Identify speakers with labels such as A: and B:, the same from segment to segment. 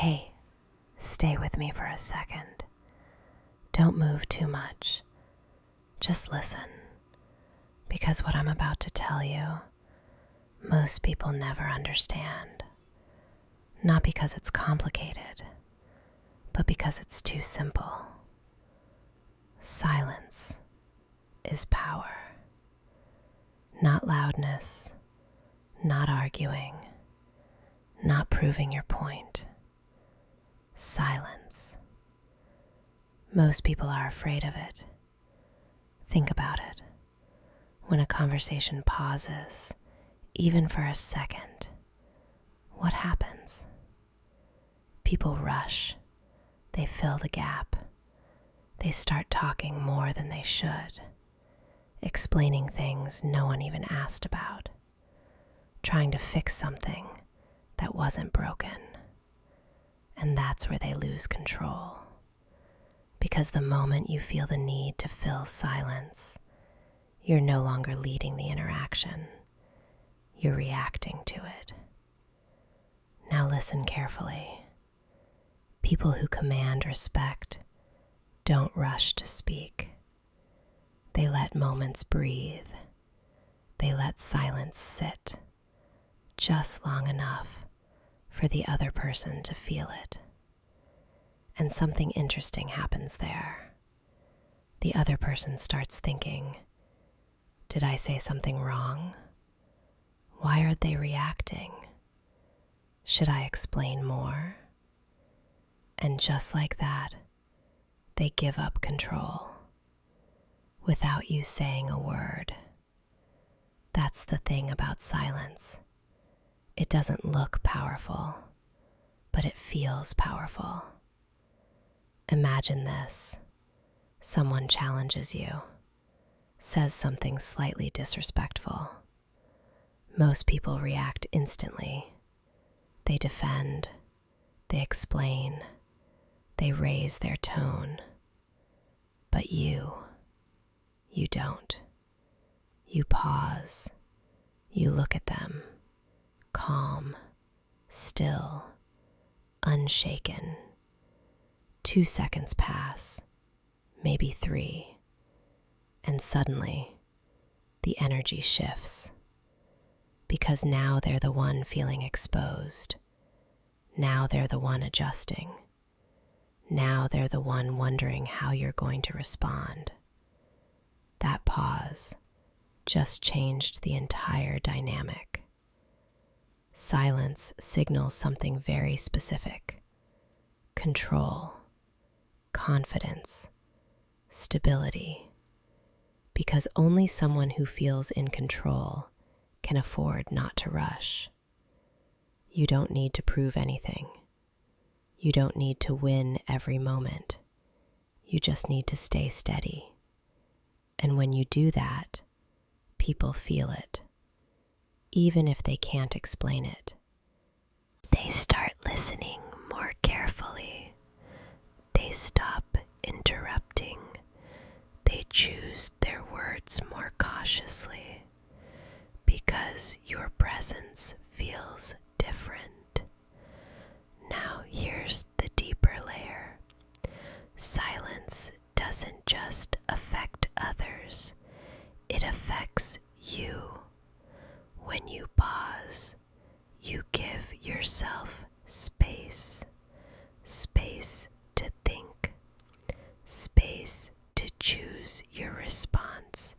A: Hey, stay with me for a second. Don't move too much. Just listen, because what I'm about to tell you, most people never understand. Not because it's complicated, but because it's too simple. Silence is power. Not loudness, not arguing, not proving your point. Silence. Most people are afraid of it. Think about it. When a conversation pauses, even for a second, what happens? People rush. They fill the gap. They start talking more than they should, explaining things no one even asked about, trying to fix something that wasn't broken. And that's where they lose control. Because the moment you feel the need to fill silence, you're no longer leading the interaction. You're reacting to it. Now listen carefully. People who command respect don't rush to speak. They let moments breathe. They let silence sit, just long enough for the other person to feel it. And something interesting happens there. The other person starts thinking, did I say something wrong? Why are they reacting? Should I explain more? And just like that, they give up control without you saying a word. That's the thing about silence. It doesn't look powerful, but it feels powerful. Imagine this. Someone challenges you, says something slightly disrespectful. Most people react instantly. They defend, they explain, they raise their tone. But you don't. You pause, you look at them, calm, still, unshaken. 2 seconds pass, maybe 3, and suddenly the energy shifts. Because now they're the one feeling exposed. Now they're the one adjusting. Now they're the one wondering how you're going to respond. That pause just changed the entire dynamic. Silence signals something very specific. Control, confidence, stability. Because only someone who feels in control can afford not to rush. You don't need to prove anything. You don't need to win every moment. You just need to stay steady. And when you do that, people feel it, even if they can't explain it. They start listening more carefully. They stop interrupting. They choose their words more cautiously. Because your presence feels different. Now here's the deeper layer. Silence doesn't just affect others, it affects you. When you pause, you give yourself space. Space to think. Space to choose your response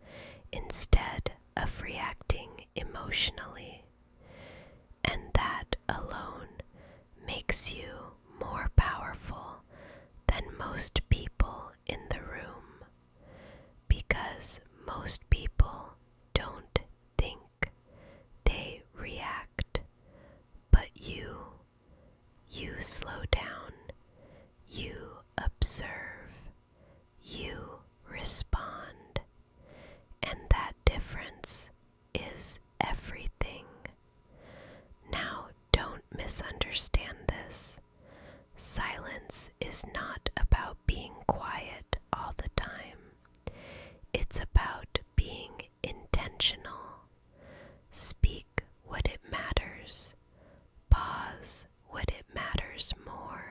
A: instead of reacting emotionally. And that alone makes you more powerful than most people in the room. Because most people don't think, they react. But you slow down, you observe, you respond. And that difference is everything. Now, don't misunderstand this. Silence is not about being quiet all the time. It's about being intentional. Speak what it matters. Pause what it matters more.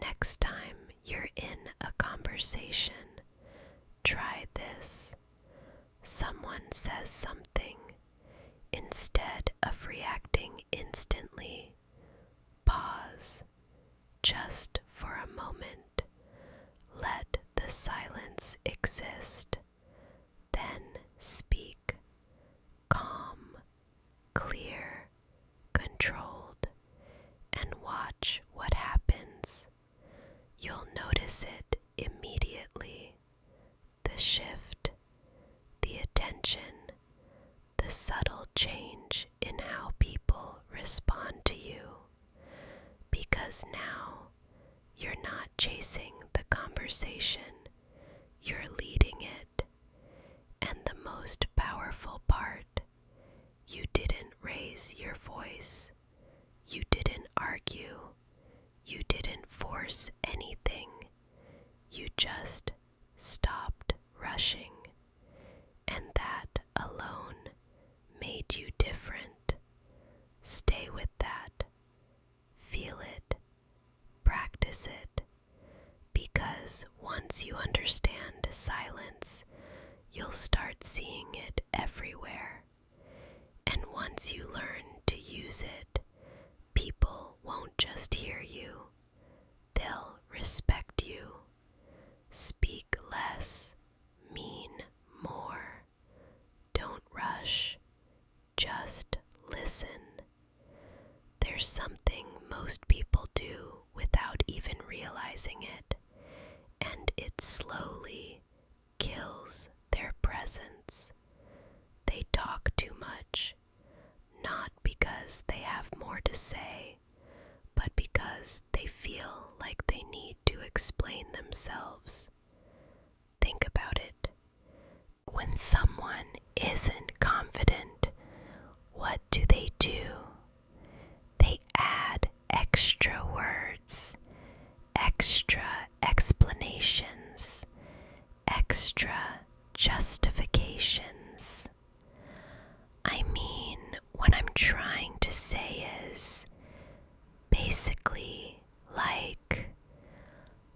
A: next time you're in a conversation, try this. Someone says something. Instead of reacting instantly, pause just for a moment. Let the silence exist. Then speak. Calm, clear, controlled, and watch what happens. You'll notice it immediately. The shift, the attention, the subtle change in how people respond to you. Because now you're not chasing the conversation, you're leading it. And the most powerful part, you didn't raise your voice, you didn't argue, you didn't force anything, you just stopped rushing. And that alone made you different. Stay with that. Feel it. Practice it. Because once you understand silence, you'll start seeing it everywhere. And once you learn to use it, people won't just hear you, they'll respect you. Speak less, mean more. Don't rush, just listen. There's something most people do without even realizing it, and it slowly kills their presence. They talk too much, not because they have more to say, but because they feel like they need to explain themselves. Think about it. When someone isn't confident, what do? They add extra words, extra explanations, extra justifications. I mean, what I'm trying to say is basically like,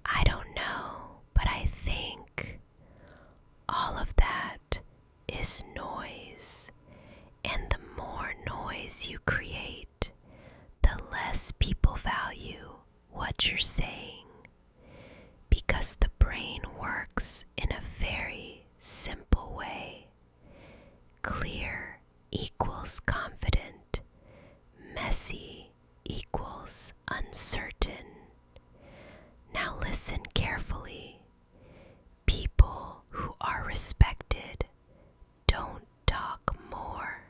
A: I don't know, but I think all of that is noise. And the more noise you create, the less people value what you're saying. Because the brain works in a very simple way. Clear equals confident. Messy equals uncertain. Now listen carefully. People who are respected don't talk more.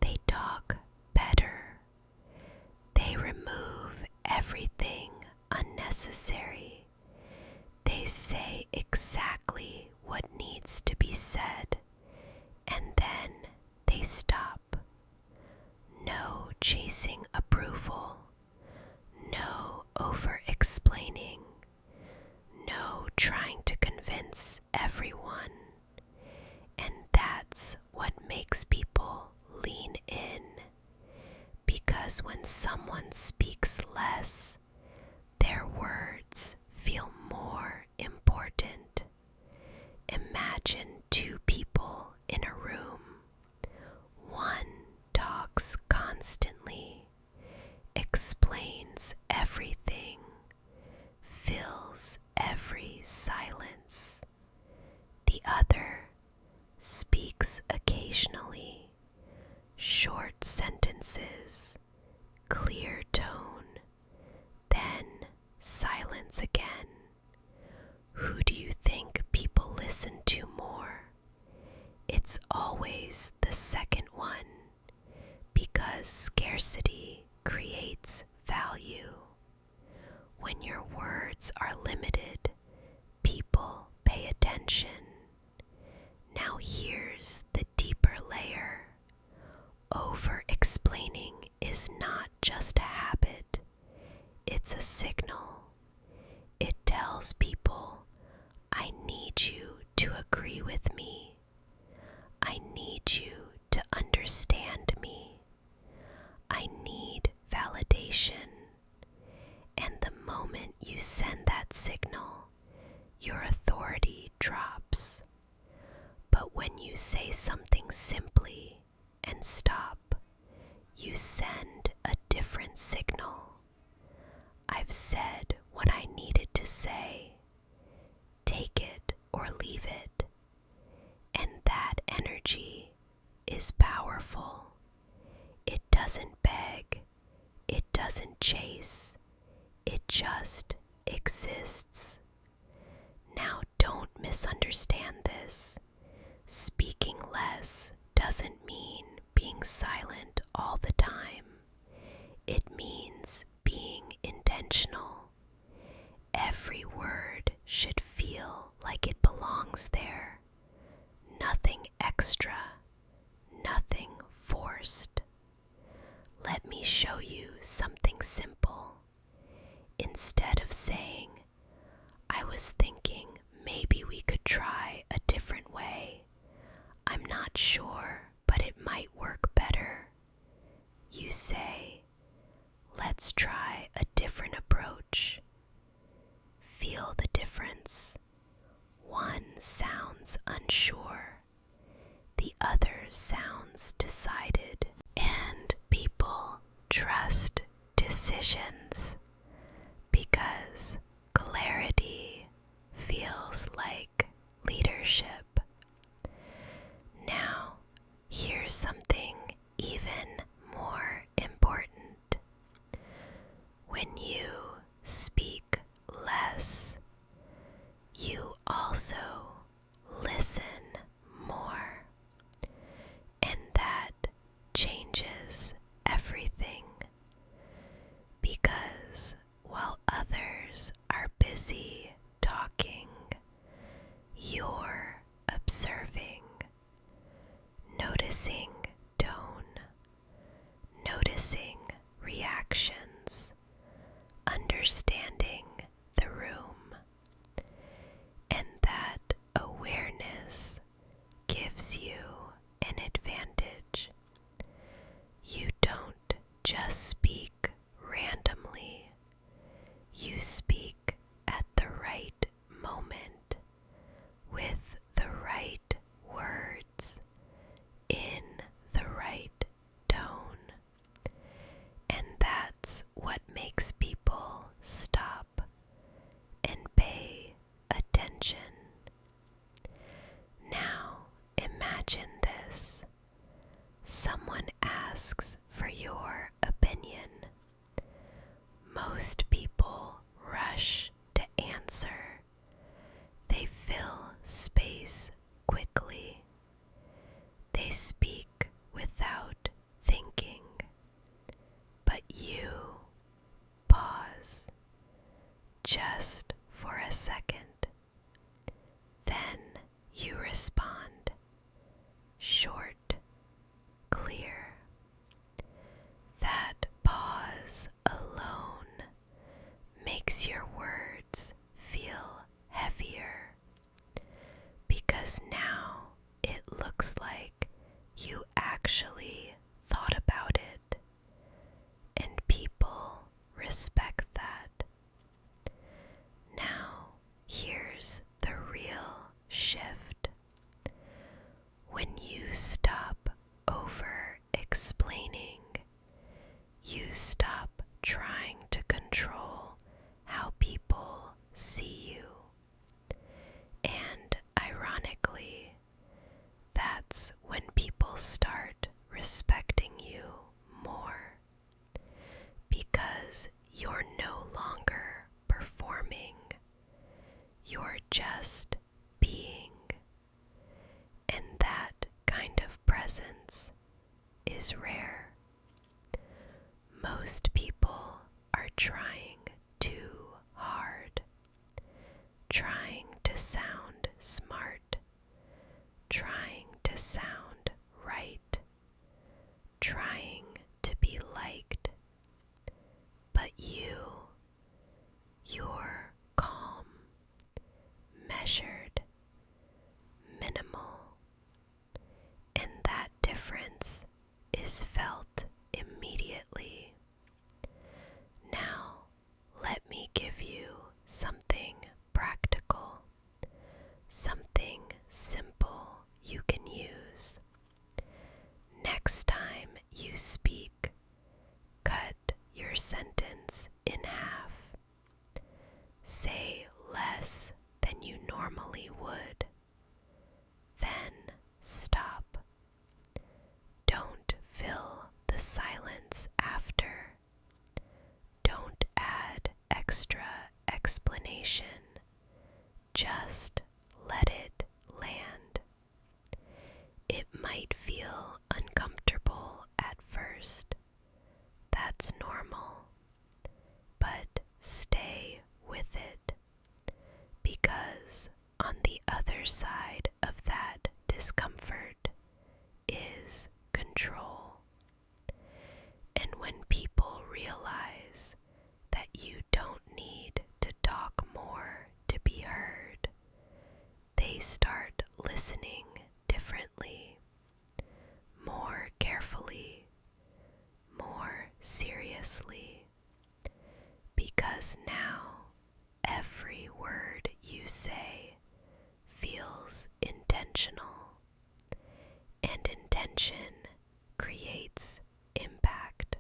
A: They talk better. They remove everything unnecessary. They say exactly what needs to be said, and then they stop. No chasing approval. No over-explaining. No trying to convince everyone. And that's what makes people lean in. Because when someone speaks less, their words feel more important. Imagine two people in a room. One talks constantly, explains everything, fills every silence. The other speaks occasionally, short sentences, clear tone, then silence again. Who do you think people listen to more? It's always the second one, because scarcity creates value. When your words are limited, people pay attention. Now here's the deeper layer. Over-explaining is not just a habit, it's a signal. It tells people, I need you to agree with me. I need you to understand me. I need validation. And the moment you send that signal, your authority drops. But when you say something simply and stop, you send a different signal. I've said what I needed to say. Take it or leave it. And that energy is powerful. It doesn't beg. It doesn't chase. It just exists. Now don't misunderstand this. Speaking less doesn't mean being silent all the time. It means being intentional. Every word should feel like it belongs there. Nothing extra, nothing forced. Let me show you something simple. Instead of saying, I was thinking maybe we could try a different way. I'm not sure, but it might work better. You say, let's try a different approach. Feel the difference. One sounds unsure. The other sounds decided. And people trust decisions because clarity feels like leadership. Now, here's something even more important. When you speak less, you also listen more, and that changes everything, because while others are busy talking, you're observing, noticing tone, noticing reactions, understanding the room, and that awareness gives you an advantage. You don't just speak randomly. You speak at the right moment, with the right words, in the right tone. And that's what makes people stop and pay attention. Now imagine this. Someone asks for your opinion. Most people rush to answer. They fill space quickly. They speak without thinking. But you pause just for a second. Then you respond. Short, clear. That pause alone makes your words feel heavier, because now it looks like you actually thought about it, and people respect that. Now, here's the real shift. something practical, something simple you can use. Next time you speak, cut your sentence in half. Say less than you normally would. Then stop. Don't fill the silence after. Don't add extra explanation. Just let it land. It might feel uncomfortable at first. That's normal. But stay with it, because on the other side of that discomfort is control. And when people realize that you don't need to talk more to be heard, they start listening differently, more carefully, more seriously, because now every word you say feels intentional, and intention creates impact.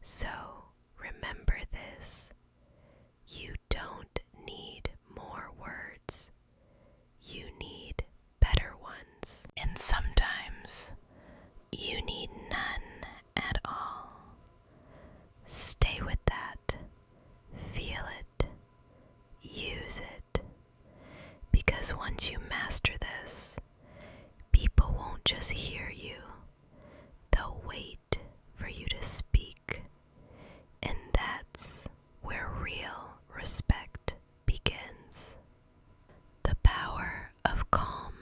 A: So remember this: you don't need more words, you need better ones, and sometimes you need none at all. Stay with that, feel it, use it, because once you master this, people won't just hear you, they'll wait for you to speak, and that's where real respect begins. The power of calm,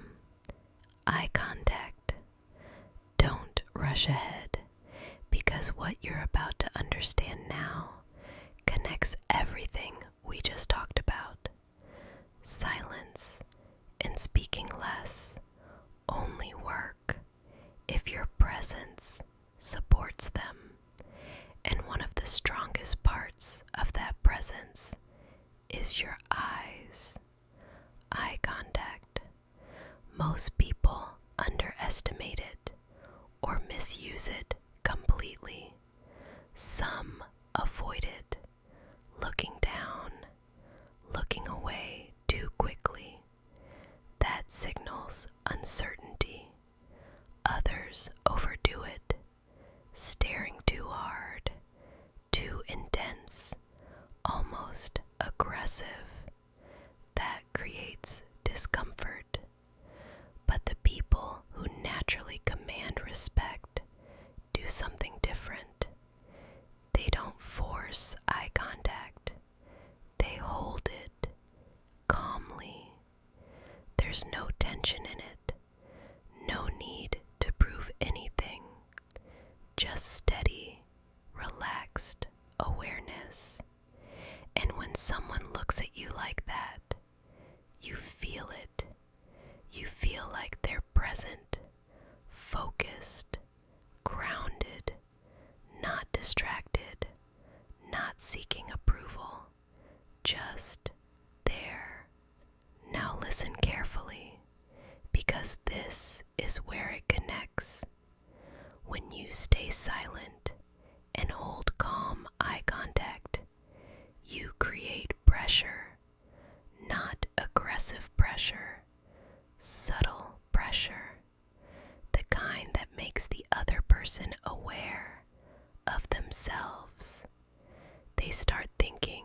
A: eye contact. Don't rush ahead, because what you're about to understand now connects everything we just talked about. Silence and speaking less only work if your presence supports them. And one of the strongest parts of that presence is your eyes. Eye contact. Most people underestimate it or misuse it completely. Some avoid it, looking down, looking away too quickly. That signals uncertainty. Others overdo it, staring too hard, too intense, almost aggressive. That creates discomfort. But the people who naturally command respect do something different. They don't force eye contact. They hold it calmly. There's no tension in it, no need to prove anything, just steady, relaxed awareness. And when someone looks at you like that, you feel it. You feel like they're present, focused, grounded, not distracted, not seeking approval, just there. Now listen carefully, because this is where it connects. When you stay silent and hold calm eye contact, you create pressure, not aggressive pressure, subtle pressure, the kind that makes the other person aware of themselves. They start thinking,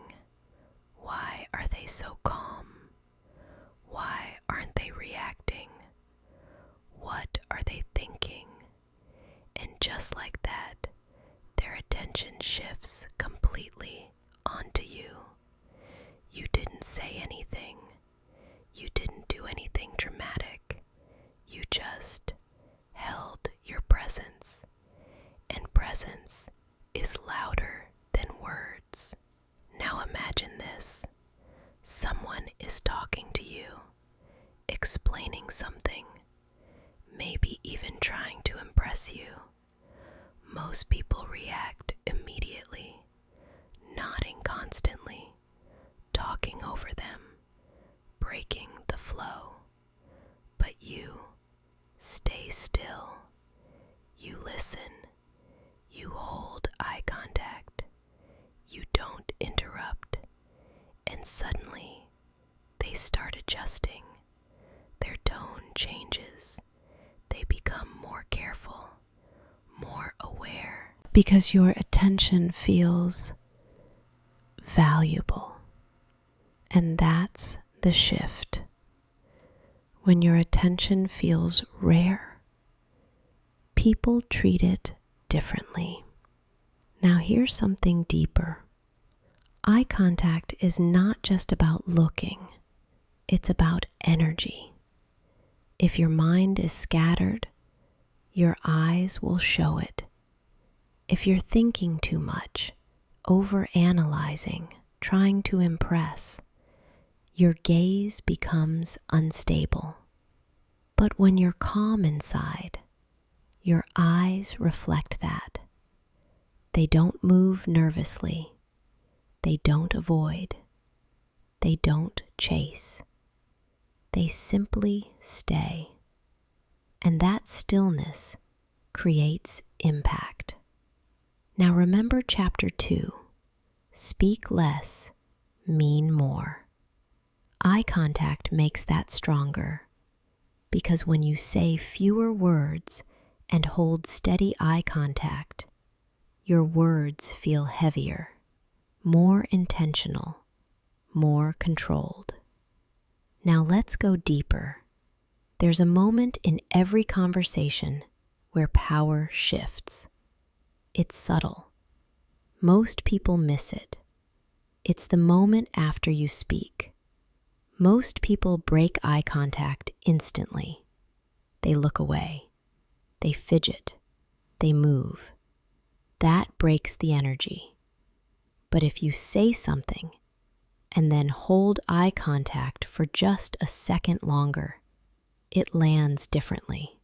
A: why are they so calm? Why aren't they reacting? What are they thinking? And just like that, their attention shifts completely onto you. You didn't say anything. You didn't do anything dramatic. You just held your presence. And presence is louder than words. Now imagine this. Someone is talking to you, explaining something, maybe even trying to impress you. Most people react immediately, nodding constantly, flow, but you stay still. You listen. You hold eye contact. You don't interrupt. And suddenly, they start adjusting. Their tone changes. They become more careful, more aware. Because your attention feels valuable. And that's the shift. When your attention feels rare, people treat it differently. Now here's something deeper. Eye contact is not just about looking, it's about energy. If your mind is scattered, your eyes will show it. If you're thinking too much, overanalyzing, trying to impress, your gaze becomes unstable. But when you're calm inside, your eyes reflect that. They don't move nervously. They don't avoid. They don't chase. They simply stay. And that stillness creates impact. Now remember chapter 2, speak less, mean more. Eye contact makes that stronger because when you say fewer words and hold steady eye contact, your words feel heavier, more intentional, more controlled. Now let's go deeper. There's a moment in every conversation where power shifts. It's subtle. Most people miss it. It's the moment after you speak. Most people break eye contact instantly. They look away. They fidget. They move. That breaks the energy. But if you say something and then hold eye contact for just a second longer, it lands differently.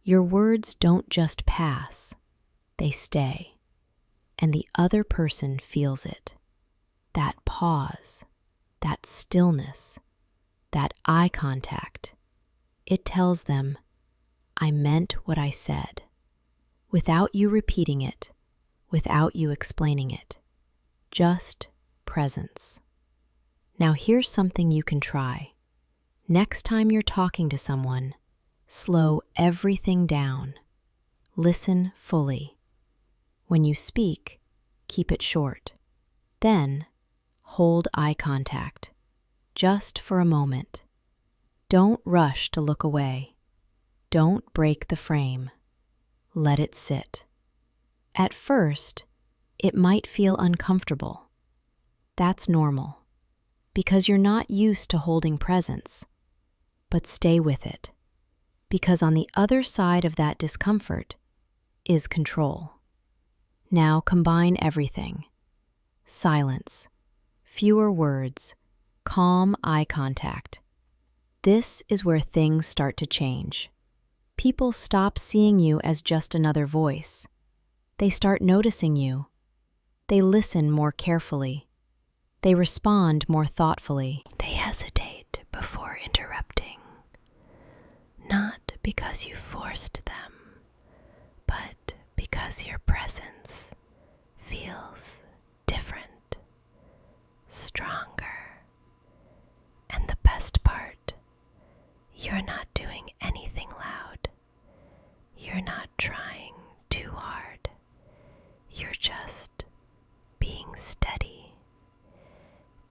A: Your words don't just pass, they stay, and the other person feels it. That pause, that stillness, that eye contact, it tells them, I meant what I said, without you repeating it, without you explaining it, just presence. Now here's something you can try. Next time you're talking to someone, slow everything down. Listen fully. When you speak, keep it short. Then, hold eye contact, just for a moment. Don't rush to look away. Don't break the frame. Let it sit. At first, it might feel uncomfortable. That's normal, because you're not used to holding presence. But stay with it, because on the other side of that discomfort is control. Now combine everything. Silence, fewer words, calm eye contact. This is where things start to change. People stop seeing you as just another voice. They start noticing you. They listen more carefully. They respond more thoughtfully. They hesitate before interrupting. Not because you forced them, but because your presence feels different, stronger. And the best part, you're not doing anything loud. You're not trying too hard. You're just being steady.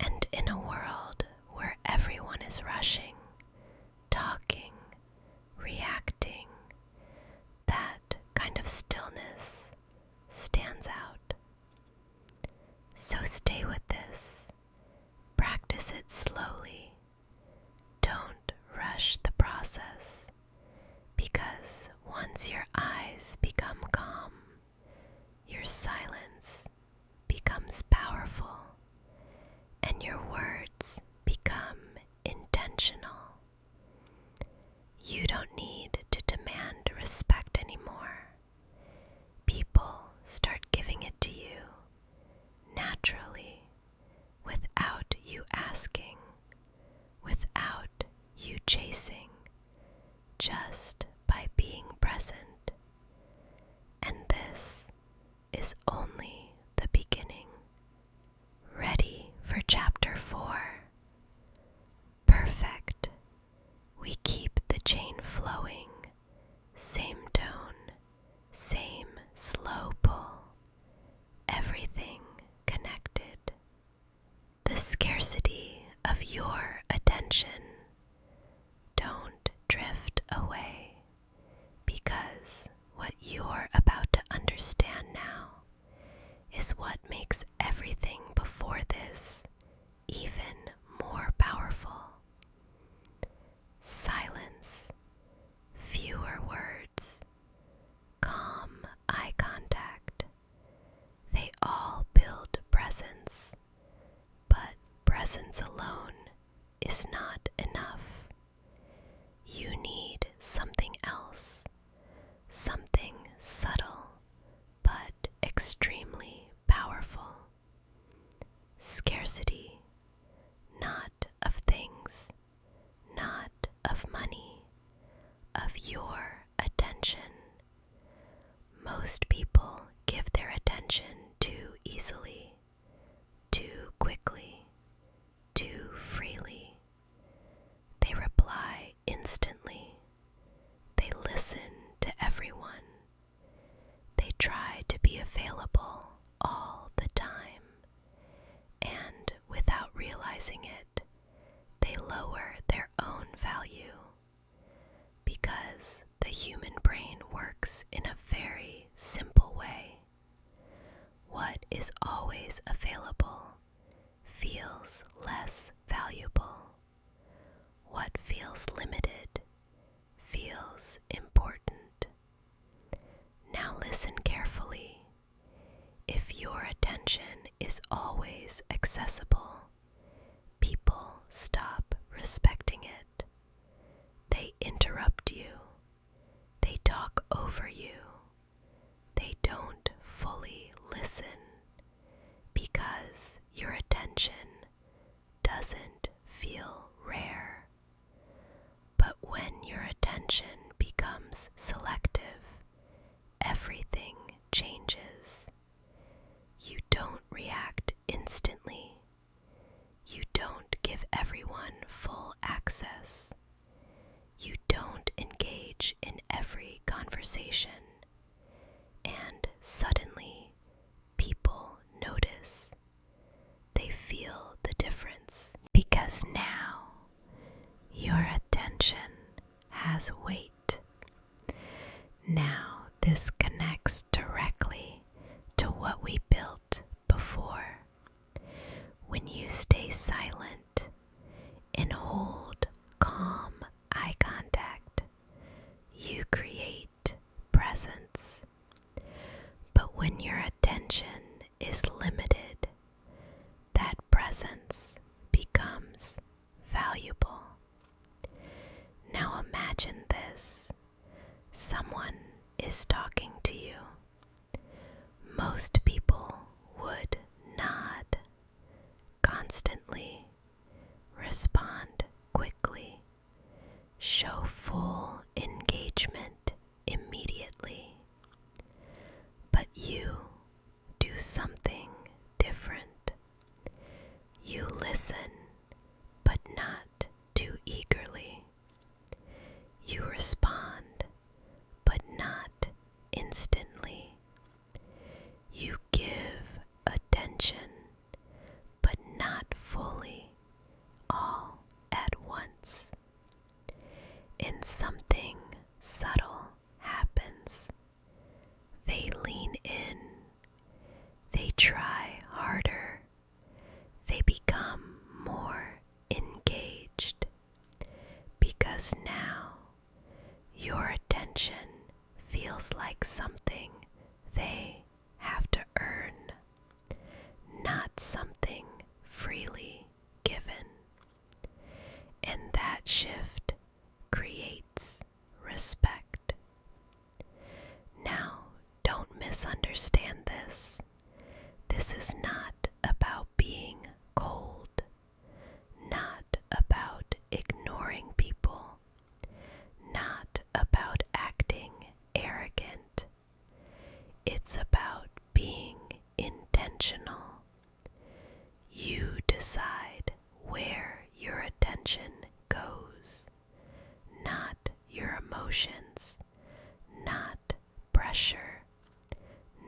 A: And in a world where everyone is rushing, talking, reacting, that kind of stillness stands out. So stay with this. Practice it slowly. Don't rush the process, because once your eyes become calm, your silence becomes powerful, and your words become intentional. You don't need to demand respect anymore. People start giving it to you naturally, without you asking, without you attention. Don't drift away, because what you're about to understand now is what makes everything before this even more powerful. Silence, fewer words, calm eye contact. They all build presence, but presence alone is not enough. You need something else, something subtle but extremely powerful. Scarcity, not of things, not of money, of your attention. Most people give their attention too easily, too quickly, too freely. They reply instantly. They listen to everyone. They try to be available all the time. And without realizing it, they lower their own value. Because the human brain works in a very simple way. What is always available feels less valuable. What feels limited feels important. Now listen carefully. If your attention is always accessible, people stop respecting it. They interrupt you. They talk over you. They don't fully listen because your attention doesn't feel rare. But when your attention becomes selective, everything changes. You don't react instantly. You don't give everyone full access. You don't engage in every conversation. And suddenly, people notice. They feel the difference. Because now, your attention has weight. Now, this connects directly to what we built before. When you stay silent and hold calm eye contact, you create presence. But when your attention is limited, that presence becomes valuable. Now imagine this. Someone is talking to you. Most people would nod constantly, respond quickly, show full engagement immediately. But you do something different. You listen, but not too eagerly. You respond, but not instantly. You give attention, but not fully, all at once. And something subtle happens. They lean in. They try harder. They become more engaged. Because now your attention feels like something they have to earn, not something freely given. And that shift creates respect. Now, don't misunderstand this. This is not about being cold, not about ignoring people, not about acting arrogant. It's about being intentional. You decide where your attention goes, not your emotions, not pressure,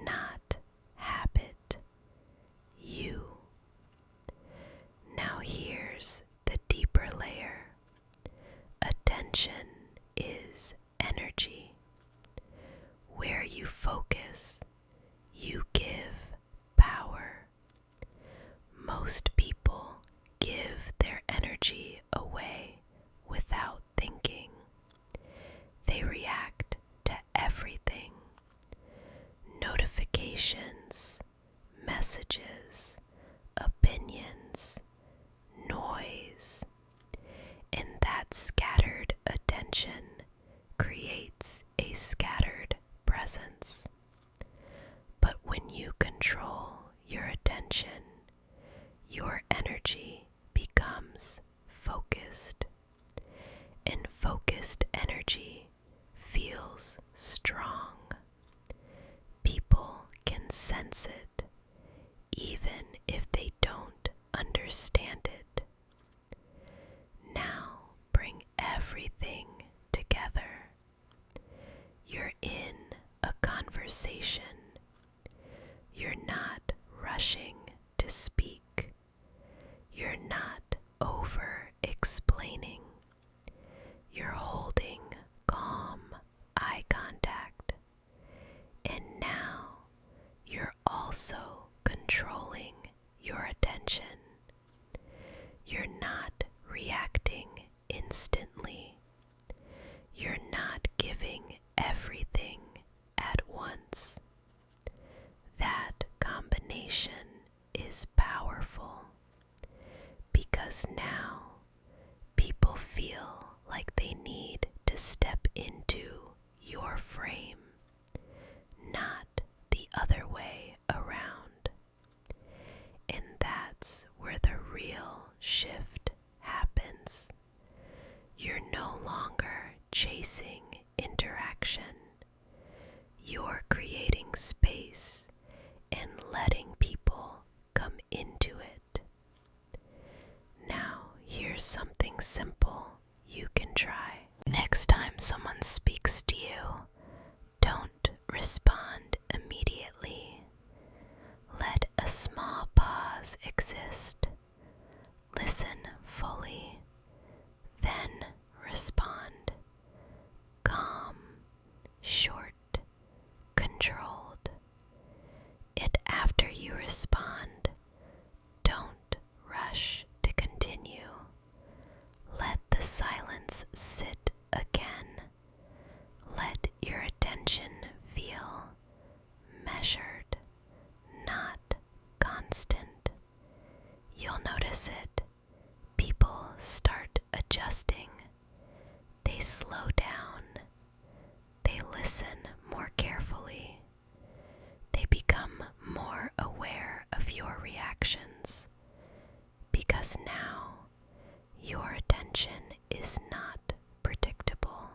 A: not habit. You. Now here's the deeper layer. explaining. You're holding calm eye contact. And now you're also controlling your attention. You're not reacting instantly. You're not giving everything at once. That combination is powerful because now people feel like they need to step into your frame, not the other way around. And that's where the real shift happens. You're no longer chasing interaction. You're creating space and letting people come into it. Now, here's something simple you can try. Next time someone speaks to you, don't respond immediately. Let a small pause exist. Listen fully, then respond. Calm, short, controlled. And after you respond, don't rush to continue. Let the silence sit again. Let your attention feel measured, not constant. You'll notice it. People start adjusting. They slow down. They listen more carefully. They become more aware of your reactions because now your attention is not predictable.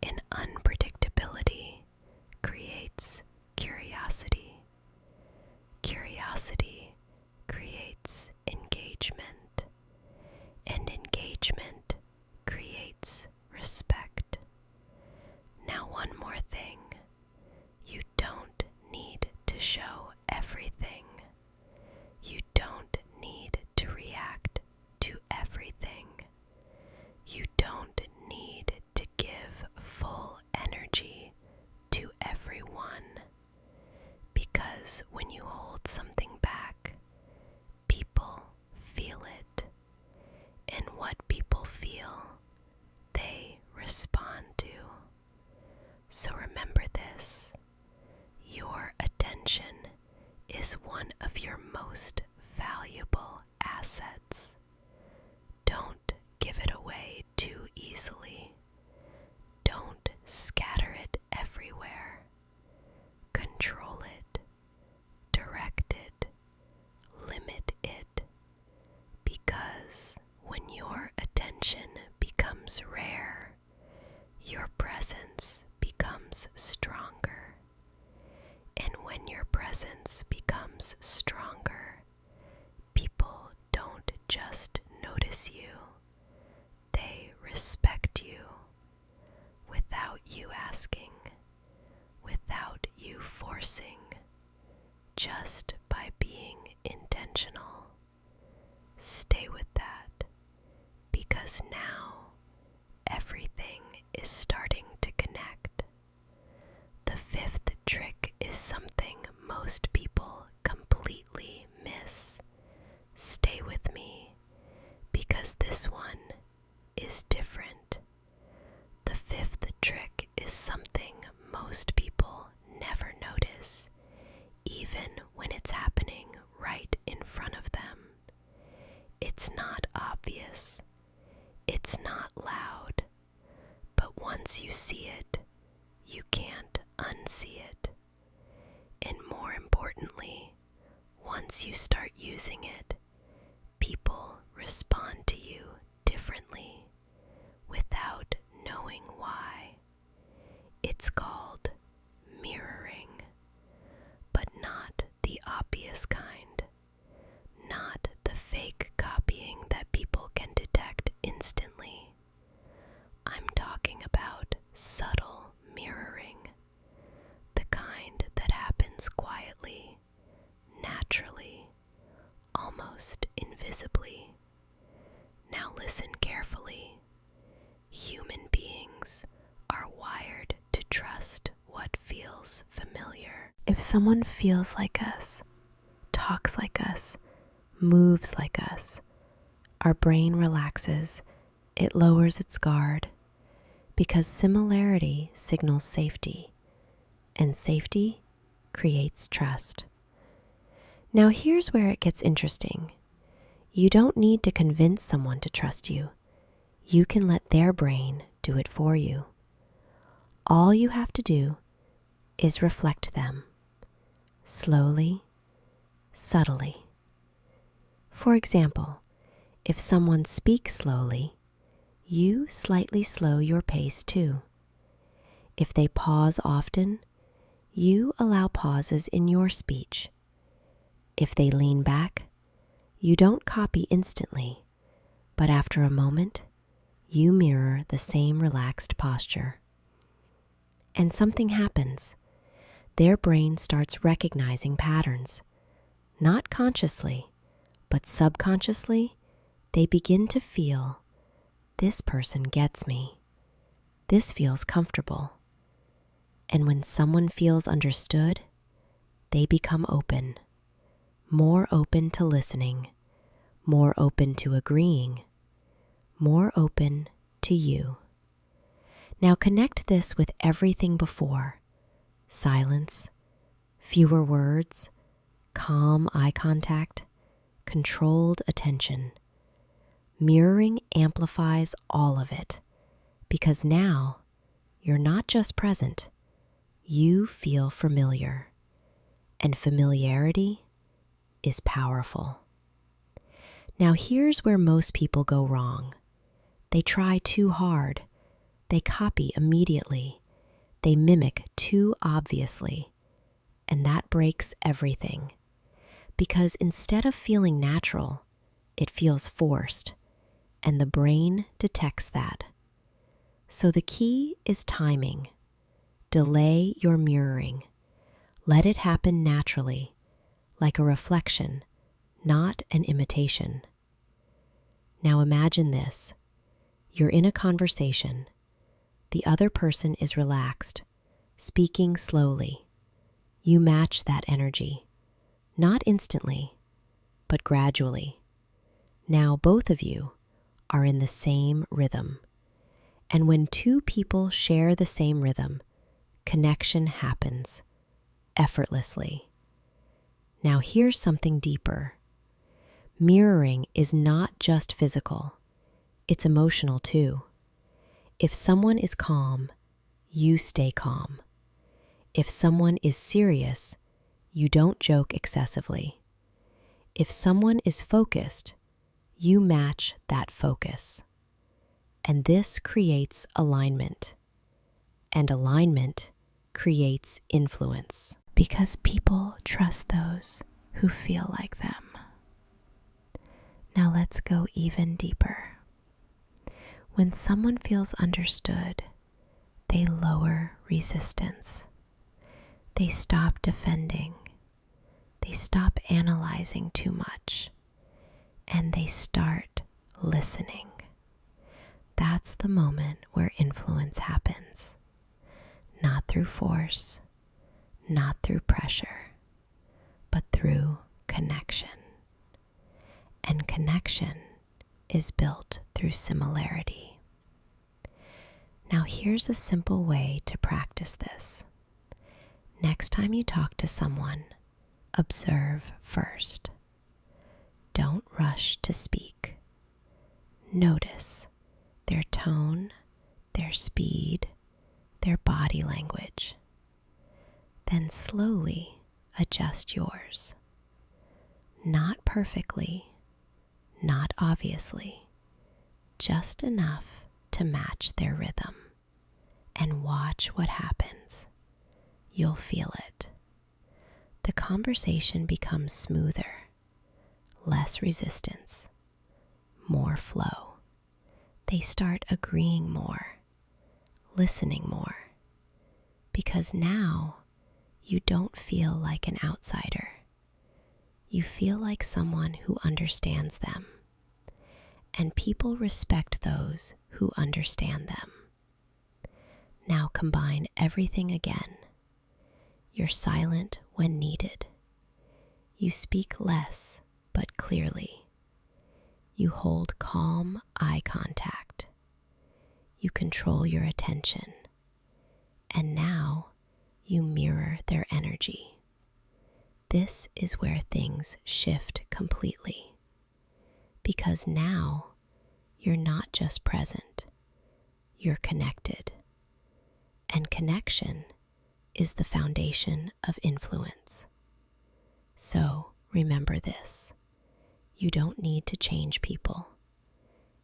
A: And unpredictability creates curiosity. Curiosity creates engagement. And engagement creates respect. Now, one more thing. You don't need to show everything. You don't need to react to everything. You don't need to give full energy to everyone. Because when you hold something back, people feel it. And what people feel, they respond to. So remember this. Your attention is one of your most valuable assets. Don't give it away too easily. Don't scatter it everywhere. Control it. Direct it. Limit it. Because when your attention becomes rare, your presence becomes stronger. And when your presence becomes stronger, people don't just notice you, they respect you without you asking, without you forcing, just by being intentional. Stay with that, because now everything is starting to connect. The fifth trick is something most people completely miss. Stay with me, because this one is different. The fifth trick is something most people never notice, even when it's happening right in front of them. It's not obvious. It's not loud. But once you see it, you can't unsee it. And more importantly, once you start using it, people respond to you differently without knowing why. It's called mirroring, but not the obvious kind, not the fake copying that people can detect instantly. I'm talking about subtle mirroring, the kind that happens quietly, naturally, almost invisibly. Now listen carefully. Human beings are wired to trust what feels familiar. If someone feels like us, talks like us, moves like us, our brain relaxes, it lowers its guard, because similarity signals safety, and safety creates trust. Now here's where it gets interesting. You don't need to convince someone to trust you. You can let their brain do it for you. All you have to do is reflect them, slowly, subtly. For example, if someone speaks slowly, you slightly slow your pace too. If they pause often, you allow pauses in your speech. If they lean back, you don't copy instantly, but after a moment, you mirror the same relaxed posture. And something happens. Their brain starts recognizing patterns. Not consciously, but subconsciously, they begin to feel, this person gets me. This feels comfortable. And when someone feels understood, they become open. More open to listening, more open to agreeing, more open to you. Now connect this with everything before: silence, fewer words, calm eye contact, controlled attention. Mirroring amplifies all of it, because now you're not just present, you feel familiar, and familiarity is powerful. Now here's where most people go wrong. They try too hard. They copy immediately. They mimic too obviously. And that breaks everything. Because instead of feeling natural, it feels forced. And the brain detects that. So the key is timing. Delay your mirroring. Let it happen naturally, like a reflection, not an imitation. Now imagine this. You're in a conversation. The other person is relaxed, speaking slowly. You match that energy, not instantly, but gradually. Now both of you are in the same rhythm. And when two people share the same rhythm, connection happens effortlessly. Now here's something deeper. Mirroring is not just physical, it's emotional too. If someone is calm, you stay calm. If someone is serious, you don't joke excessively. If someone is focused, you match that focus. And this creates alignment. And alignment creates influence. Because people trust those who feel like them. Now let's go even deeper. When someone feels understood, they lower resistance. They stop defending. They stop analyzing too much. And they start listening. That's the moment where influence happens. Not through force, not through pressure, but through connection. And connection is built through similarity. Now here's a simple way to practice this. Next time you talk to someone, observe first. Don't rush to speak. Notice their tone, their speed, their body language. Then slowly adjust yours. Not perfectly, not obviously, just enough to match their rhythm. And watch what happens. You'll feel it. The conversation becomes smoother, less resistance, more flow. They start agreeing more, listening more, because now you don't feel like an outsider. You feel like someone who understands them. and people respect those who understand them. Now combine everything again. You're silent when needed. You speak less but clearly. You hold calm eye contact. You control your attention. And now you mirror their energy. This is where things shift completely. Because now you're not just present, you're connected. And connection is the foundation of influence. So remember this. You don't need to change people.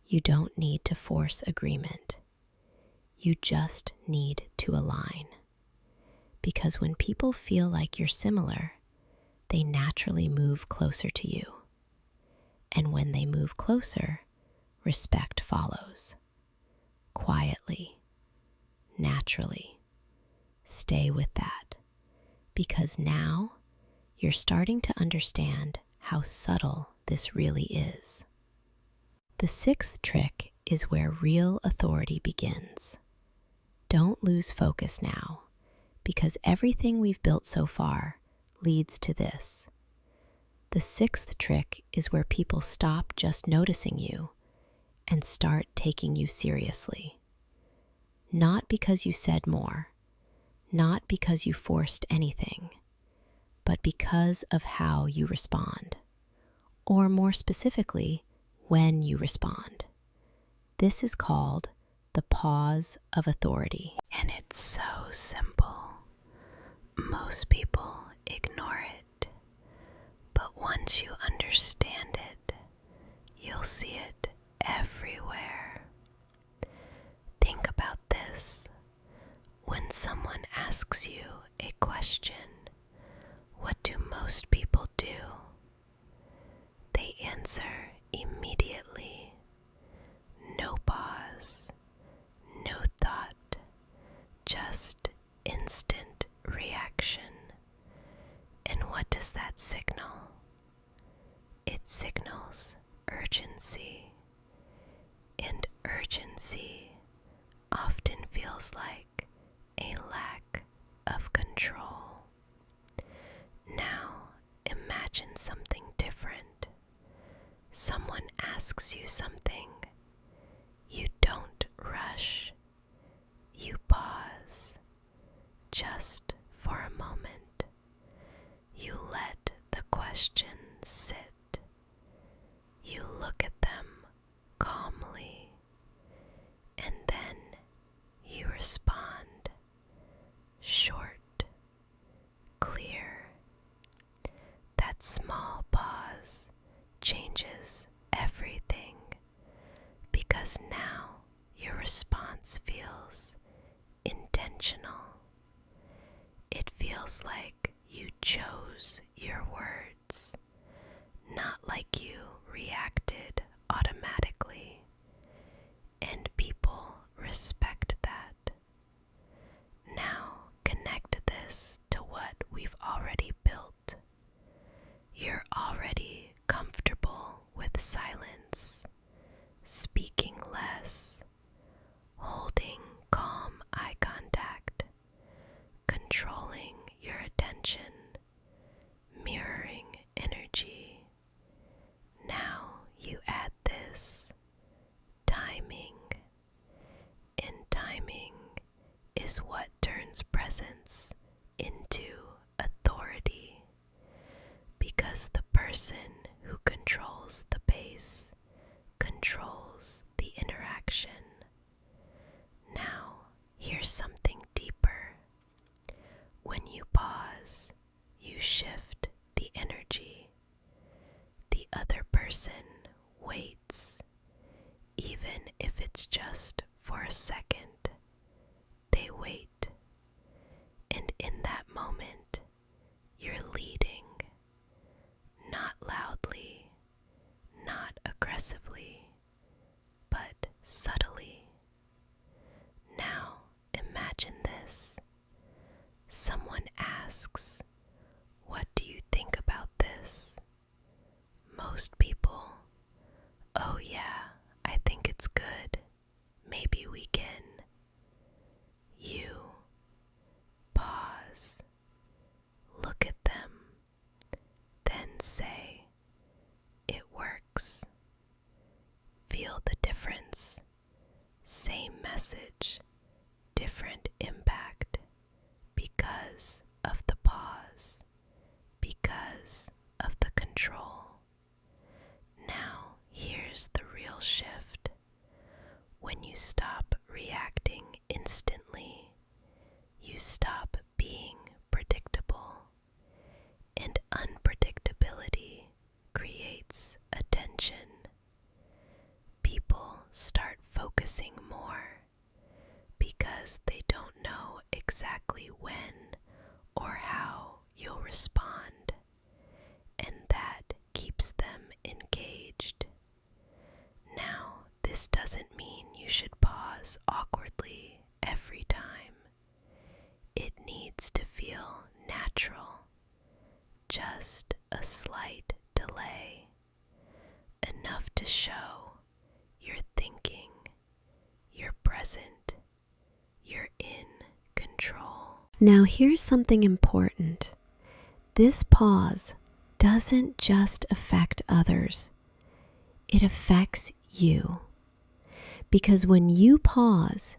A: You don't need to force agreement. You just need to align. Because when people feel like you're similar, they naturally move closer to you. And when they move closer, respect follows. Quietly, naturally. Stay with that. Because now you're starting to understand how subtle this really is. The sixth trick is where real authority begins. Don't lose focus now, because everything we've built so far leads to this. The sixth trick is where people stop just noticing you and start taking you seriously. Not because you said more, not because you forced anything, but because of how you respond, or more specifically, when you respond. This is called the pause of authority. And it's so simple. Most people ignore it. But once you understand it, you'll see it everywhere. Think about this. When someone asks you a question, what do most people do? They answer immediately. No pause, no thought, just instant reaction. And what does that signal? It signals urgency. And urgency often feels like a lack of control. Now imagine something different. Someone asks you something. You don't rush. You pause just for a moment. You let the question sit. You look at them calmly, and then you respond. Short, clear. That small pause changes everything, because now your response feels intentional. It feels like you chose your words, not like you reacted automatically. And people respect that. Now connect this to what we've already built. You're already comfortable with silence, speaking less, holding calm eye contact, controlling your attention, mirroring energy. Now you add this timing. And timing is what turns presence into authority, because the person who controls the pace controls the interaction. Now, here's something deeper. When you pause, you shift the energy. The other person waits, even if it's just for a second. They wait. And in that moment, you're leading. Not loudly, not aggressively, but subtly. Now imagine this. Someone asks, "What do you think about this?" Most people, "Oh yeah, message, different impact because of the pause, because of the control. Now, here's the real shift. When you stop reacting instantly, you stop being predictable, and unpredictability creates attention. People start focusing more because they don't know exactly when or how you'll respond, and that keeps them engaged. Now, this doesn't mean you should pause awkwardly every time. It needs to feel natural, just a slight delay, enough to show you're thinking, you're present, you're in control. Now here's something important. This pause doesn't just affect others, it affects you. Because when you pause,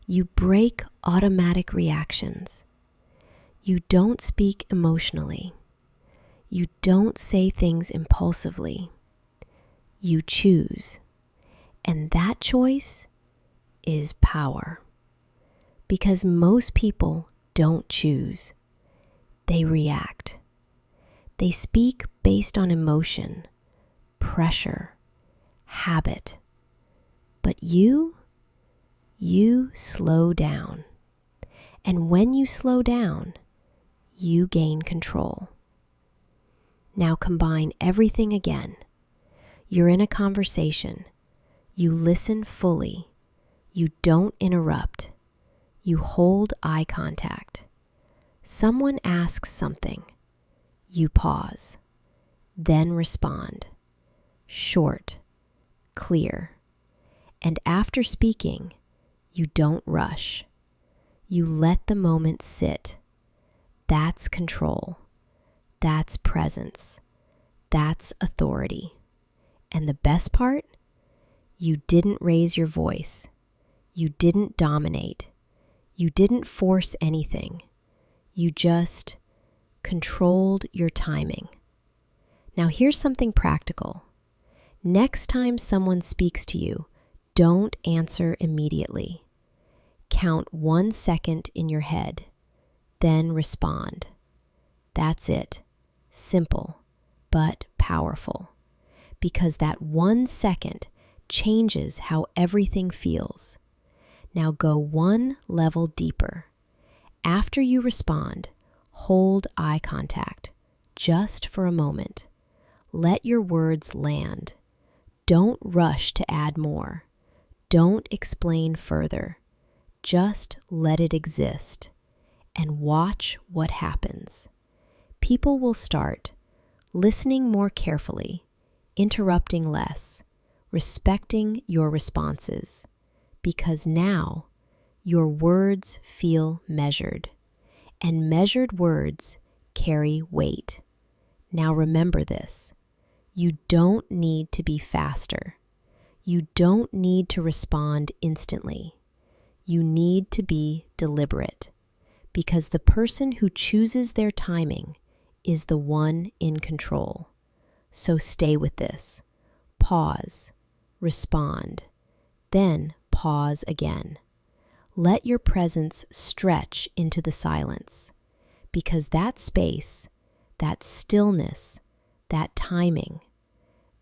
A: you break automatic reactions. You don't speak emotionally. You don't say things impulsively. You choose. And that choice is power. Because most people don't choose. They react. They speak based on emotion, pressure, habit. But you slow down. And when you slow down, you gain control. Now combine everything again. You're in a conversation. You listen fully. You don't interrupt. You hold eye contact. Someone asks something. You pause. Then respond. Short, clear. And after speaking, you don't rush. You let the moment sit. That's control. That's presence. That's authority. And the best part? You didn't raise your voice. You didn't dominate. You didn't force anything. You just controlled your timing. Now here's something practical. Next time someone speaks to you, don't answer immediately. Count 1 second in your head, then respond. That's it. Simple, but powerful. Because that 1 second changes how everything feels. Now go one level deeper. After you respond, hold eye contact, just for a moment. Let your words land. Don't rush to add more. Don't explain further. Just let it exist and watch what happens. People will start listening more carefully, interrupting less, respecting your responses, because now your words feel measured, and measured words carry weight. Now remember this. You don't need to be faster. You don't need to respond instantly. You need to be deliberate, because the person who chooses their timing is the one in control. So stay with this. Pause. Respond. Then pause again. Let your presence stretch into the silence, because that space, that stillness, that timing,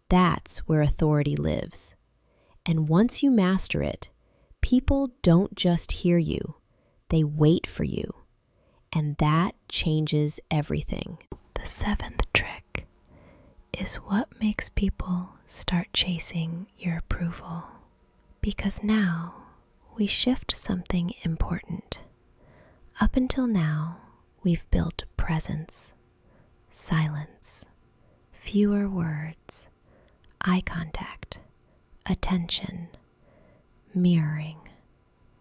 A: that's where authority lives. And once you master it, people don't just hear you, they wait for you. And that changes everything. The 7th trick is what makes people start chasing your approval. Because now we shift something important. Up until now, we've built presence, silence, fewer words, eye contact, attention, mirroring,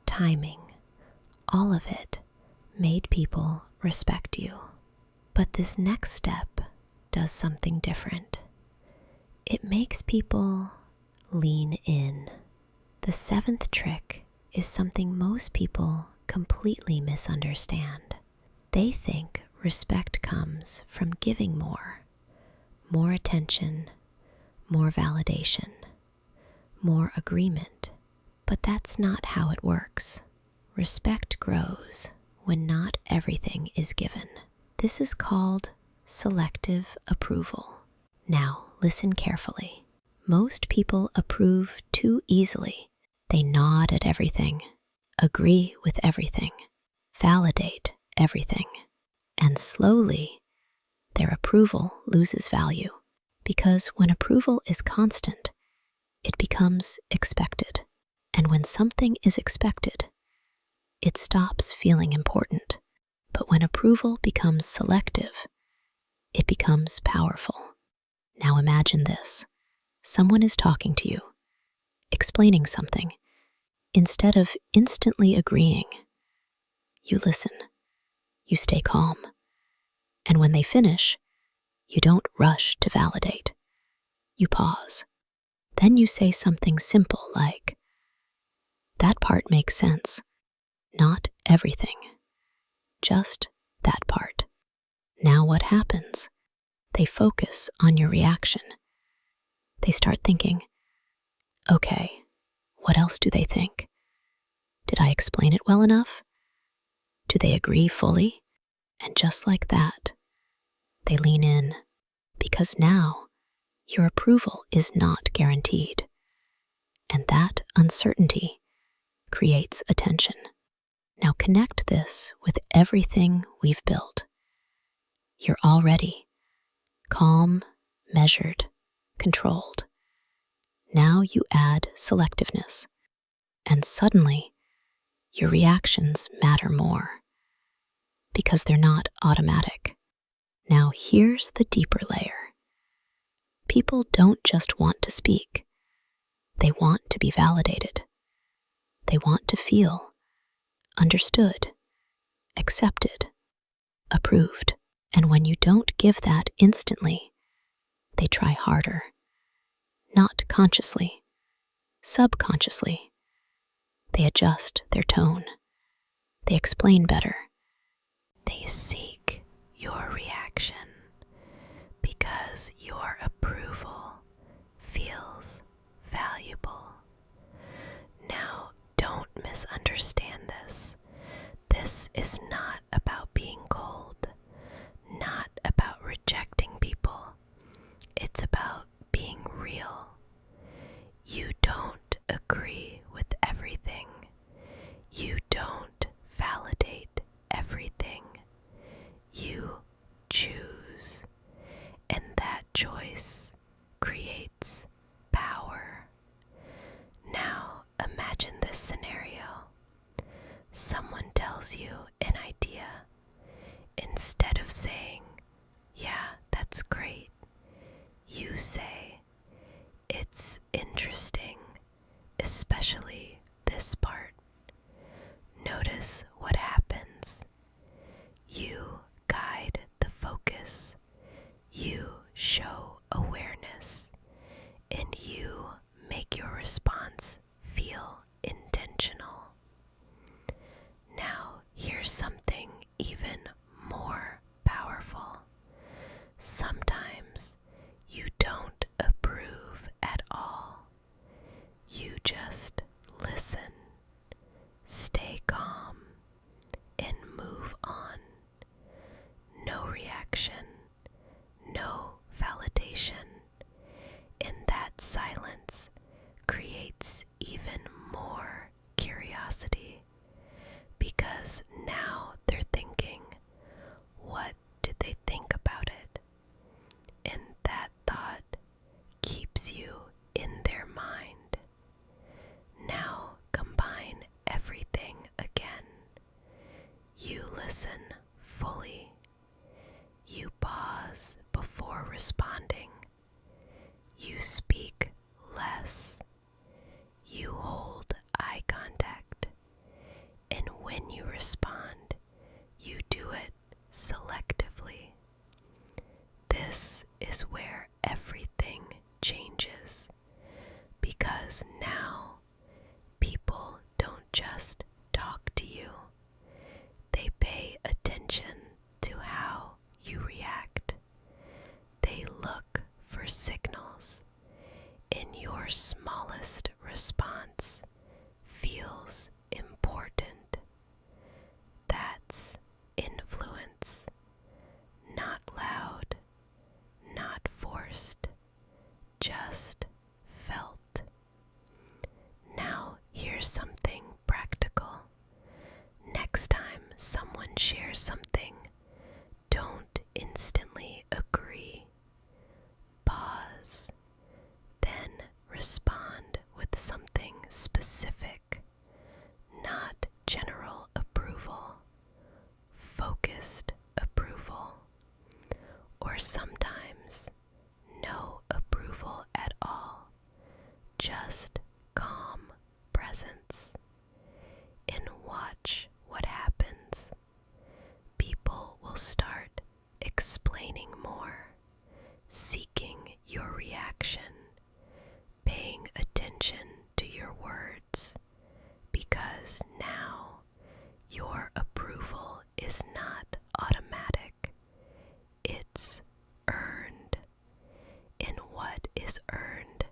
A: timing, all of it made people respect you. But this next step does something different. It makes people lean in. The 7th trick is something most people completely misunderstand. They think respect comes from giving more attention, more validation, more agreement. But that's not how it works. Respect grows when not everything is given. This is called selective approval. Now, listen carefully. Most people approve too easily. They nod at everything, agree with everything, validate everything, and slowly their approval loses value. Because when approval is constant, it becomes expected. And when something is expected, it stops feeling important. But when approval becomes selective, it becomes powerful. Now imagine this. Someone is talking to you, explaining something. Instead of instantly agreeing, you listen, you stay calm. And when they finish, you don't rush to validate. You pause. Then you say something simple like, "That part makes sense. Not everything. Just that part." Now what happens? They focus on your reaction. They start thinking, okay, what else do they think? Did I explain it well enough? Do they agree fully? And just like that, they lean in, because now your approval is not guaranteed. And that uncertainty creates attention. Now connect this with everything we've built. You're already calm, measured, controlled. Now you add selectiveness, and suddenly your reactions matter more because they're not automatic. Now here's the deeper layer. People don't just want to speak. They want to be validated. They want to feel understood, accepted, approved. And when you don't give that instantly, they try harder. Not consciously, subconsciously. They adjust their tone. They explain better. They seek your reaction because your approval feels valuable. Now, don't misunderstand this. This is not about being cold, not about rejecting people. It's about being real. You don't agree with everything. You don't validate everything. You choose, and that choice creates power. Now imagine this scenario. Someone tells you an idea. Instead of saying, "Yeah, that's great," you say, "It's interesting, especially this part." Notice what happens. You guide the focus. You show awareness. And you make your response feel intentional. Now, here's something even more powerful. Sometimes you don't approve at all. You just listen, stay calm, and move on. No reaction, no validation. And that silence creates even more curiosity, because now they're thinking, what did they think about it? And that thought keeps you in their mind. Now combine everything again. You listen fully. You pause before responding. You speak less. You hold eye contact. And when you respond, you do it selectively. This is where everything changes, because now people don't just here's something practical. Next time someone shares something, don't instantly agree. Pause, then respond with something specific, not general approval, focused approval, or sometimes no approval at all, just calm presence. And watch what happens. People will start explaining more, seeking your reaction, paying attention to your words, because now your approval is not automatic, it's earned. And what is earned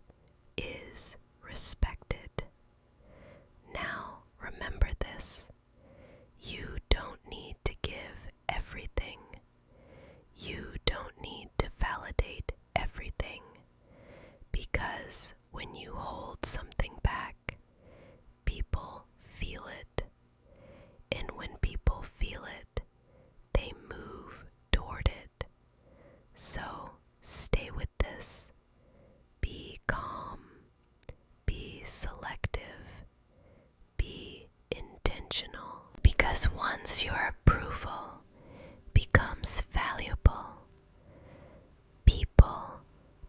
A: is respected. Now remember this. You don't need to give everything. You don't need to validate everything. Because when you hold something back, people feel it. And when people feel it, they move toward it. So stay with this. Be calm. Be selective. Be intentional. Because once your approval becomes valuable, people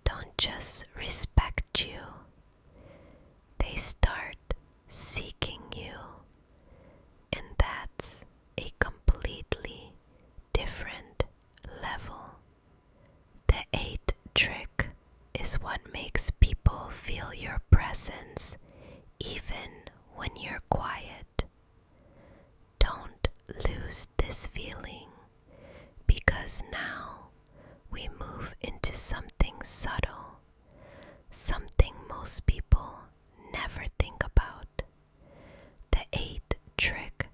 A: don't just respect you, they start seeking you. And that's a completely different level. The 8th trick is what makes people feel your presence even when you're quiet. Don't lose this feeling, because now we move into something subtle, something most people never think about. The 8th trick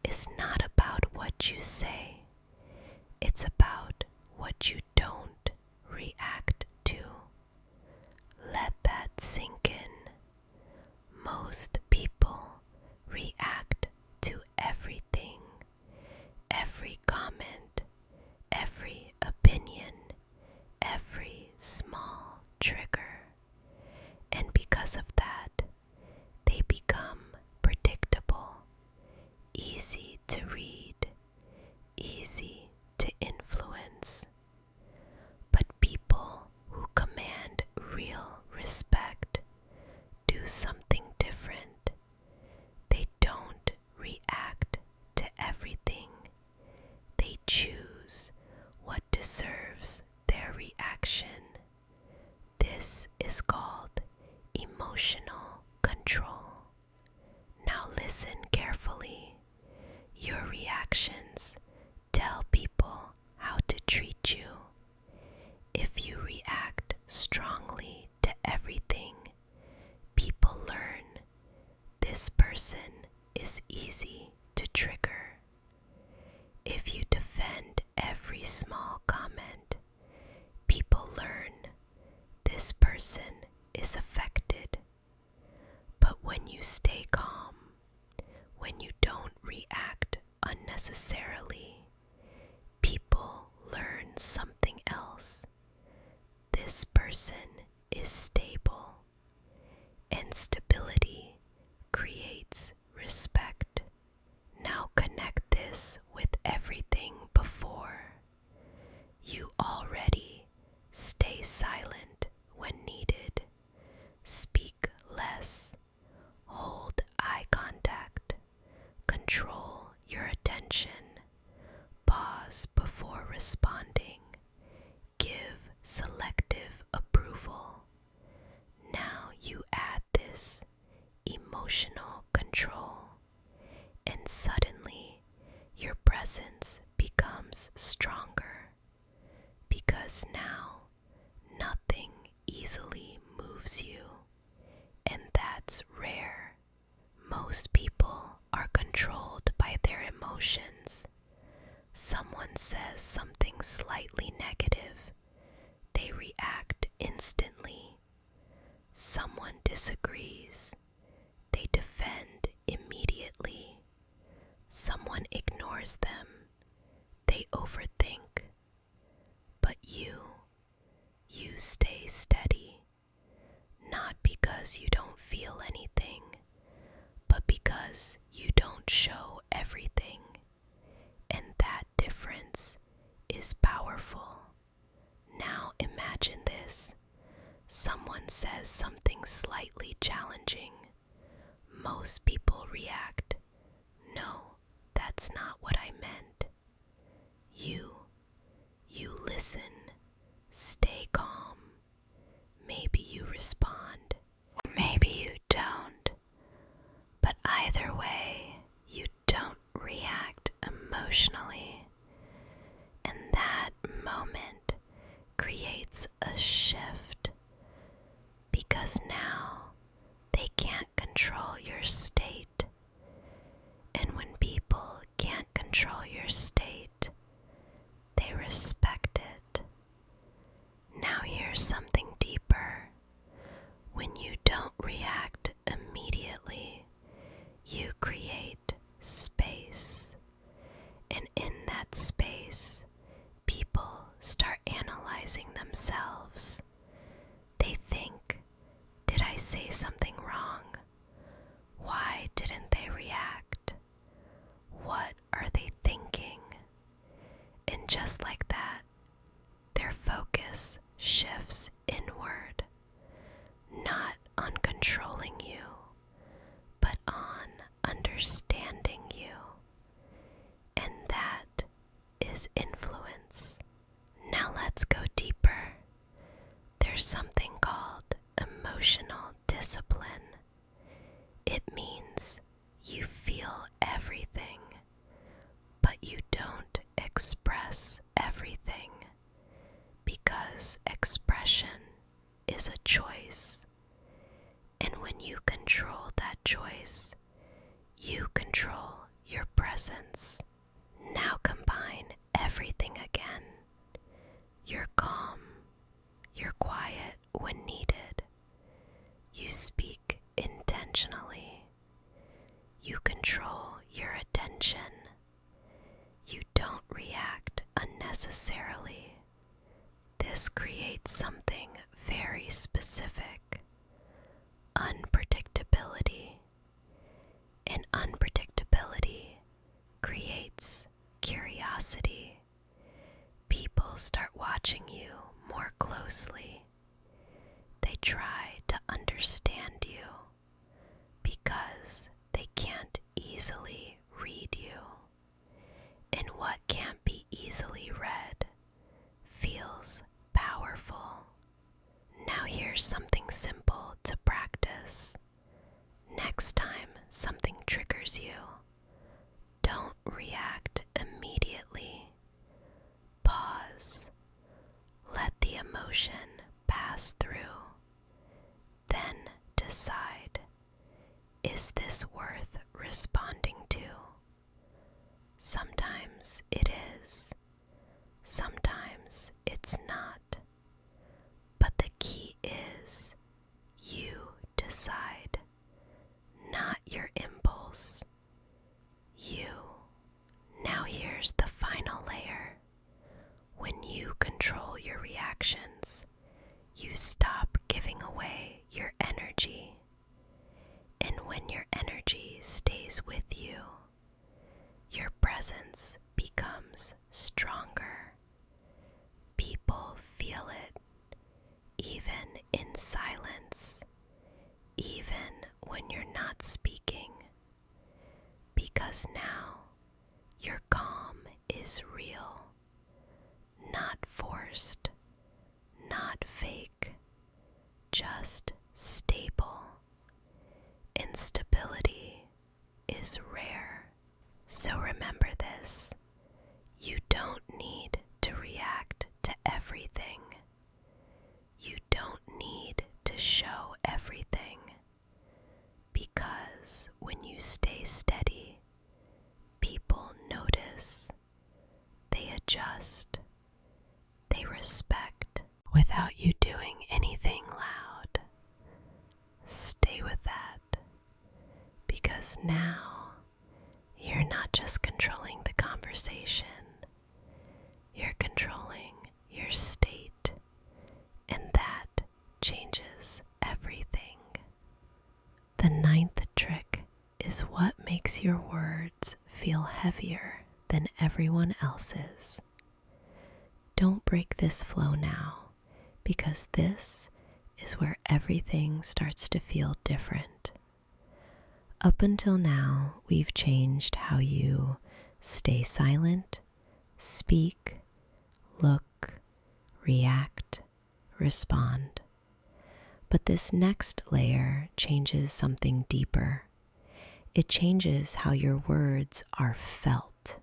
A: is not about what you say, it's about what you don't react to. Let that sink in. Most people react to everything, every comment, every opinion, every small trigger. And because of that, they become predictable, easy to read, easy to influence. But people who command real respect do something different. They don't react to everything. They choose what deserves their reaction. This is called emotional control. Now listen carefully. Your reactions tell people how to treat you. If you react strongly to everything, people learn this person is easy to trigger. If you defend every small comment, people learn this person is affected. But when you stay calm, when you don't react unnecessarily, people learn something else. This person is stable, and stability creates respect. Now connect this with everything before. You already stay silent when needed, speak less, hold eye contact, control your attention, pause before responding, give selective approval. Now you add this emotional control, and suddenly your presence becomes stronger, because now nothing easily moves you, and that's rare. Most people are controlled by their emotions. Someone says something slightly negative, they react instantly. Someone disagrees, they defend analyze them, they overthink. But you stay steady, not because you don't feel anything, but because you don't show everything. And that difference is powerful. Now imagine this. Someone says something slightly challenging. Most people react, "No, that's not what I meant." You listen, stay calm. Maybe you respond, maybe you don't. But either way, you don't react emotionally. And that moment creates a shift, because now they can't control your state. And when people can't control your state, they respect it. Now here's something deeper. When you don't react immediately, you create space. And in that space, people start analyzing themselves. They think, did I say something wrong? Why didn't they react? What are they thinking? And just like that, their focus shifts inward, not on controlling you, but on understanding you. And that is influence. Now let's go deeper. There's something called emotional discipline. It means you feel everything, but you don't express everything, because expression is a choice. And when you control that choice, you control your presence. Now combine everything again. You're calm. You're quiet when needed. You speak intentionally. You control your attention. You don't react unnecessarily. This creates something very specific: unpredictability. And unpredictability creates curiosity. People start watching you more closely. They try to understand you because they can't easily read you. And what can't be easily read feels powerful. Now here's something simple to practice. Next time something triggers you, don't react immediately. Pause. Let the emotion pass through. Then decide, is this worth responding to? Sometimes it is. Sometimes it's not. But the key is you decide, not your impulse. You. Now here's the final layer. When you control your reactions, you stop giving away your energy. And when your energy stays with you, your presence becomes stronger. People feel it, even in silence, even when you're not speaking, because now your calm is real, not forced, not fake, just stable. Instability is rare. So remember this: you don't need to react to everything. You don't need to show everything, because when you stay steady, people notice, they adjust, they respect, without you doing anything loud. Stay with that, because now you're not just controlling the conversation, you're controlling your state, and that changes everything. The ninth trick is what makes your words feel heavier than everyone else's. Don't break this flow now, because this is where everything starts to feel different. Up until now, we've changed how you stay silent, speak, look, react, respond. But this next layer changes something deeper. It changes how your words are felt,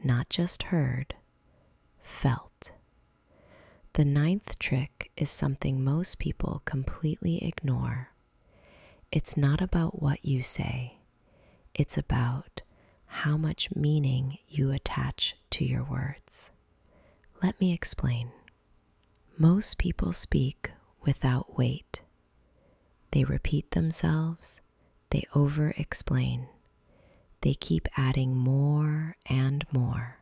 A: not just heard, felt. The ninth trick is something most people completely ignore. It's not about what you say. It's about how much meaning you attach to your words. Let me explain. Most people speak without weight. They repeat themselves. They over-explain. They keep adding more and more.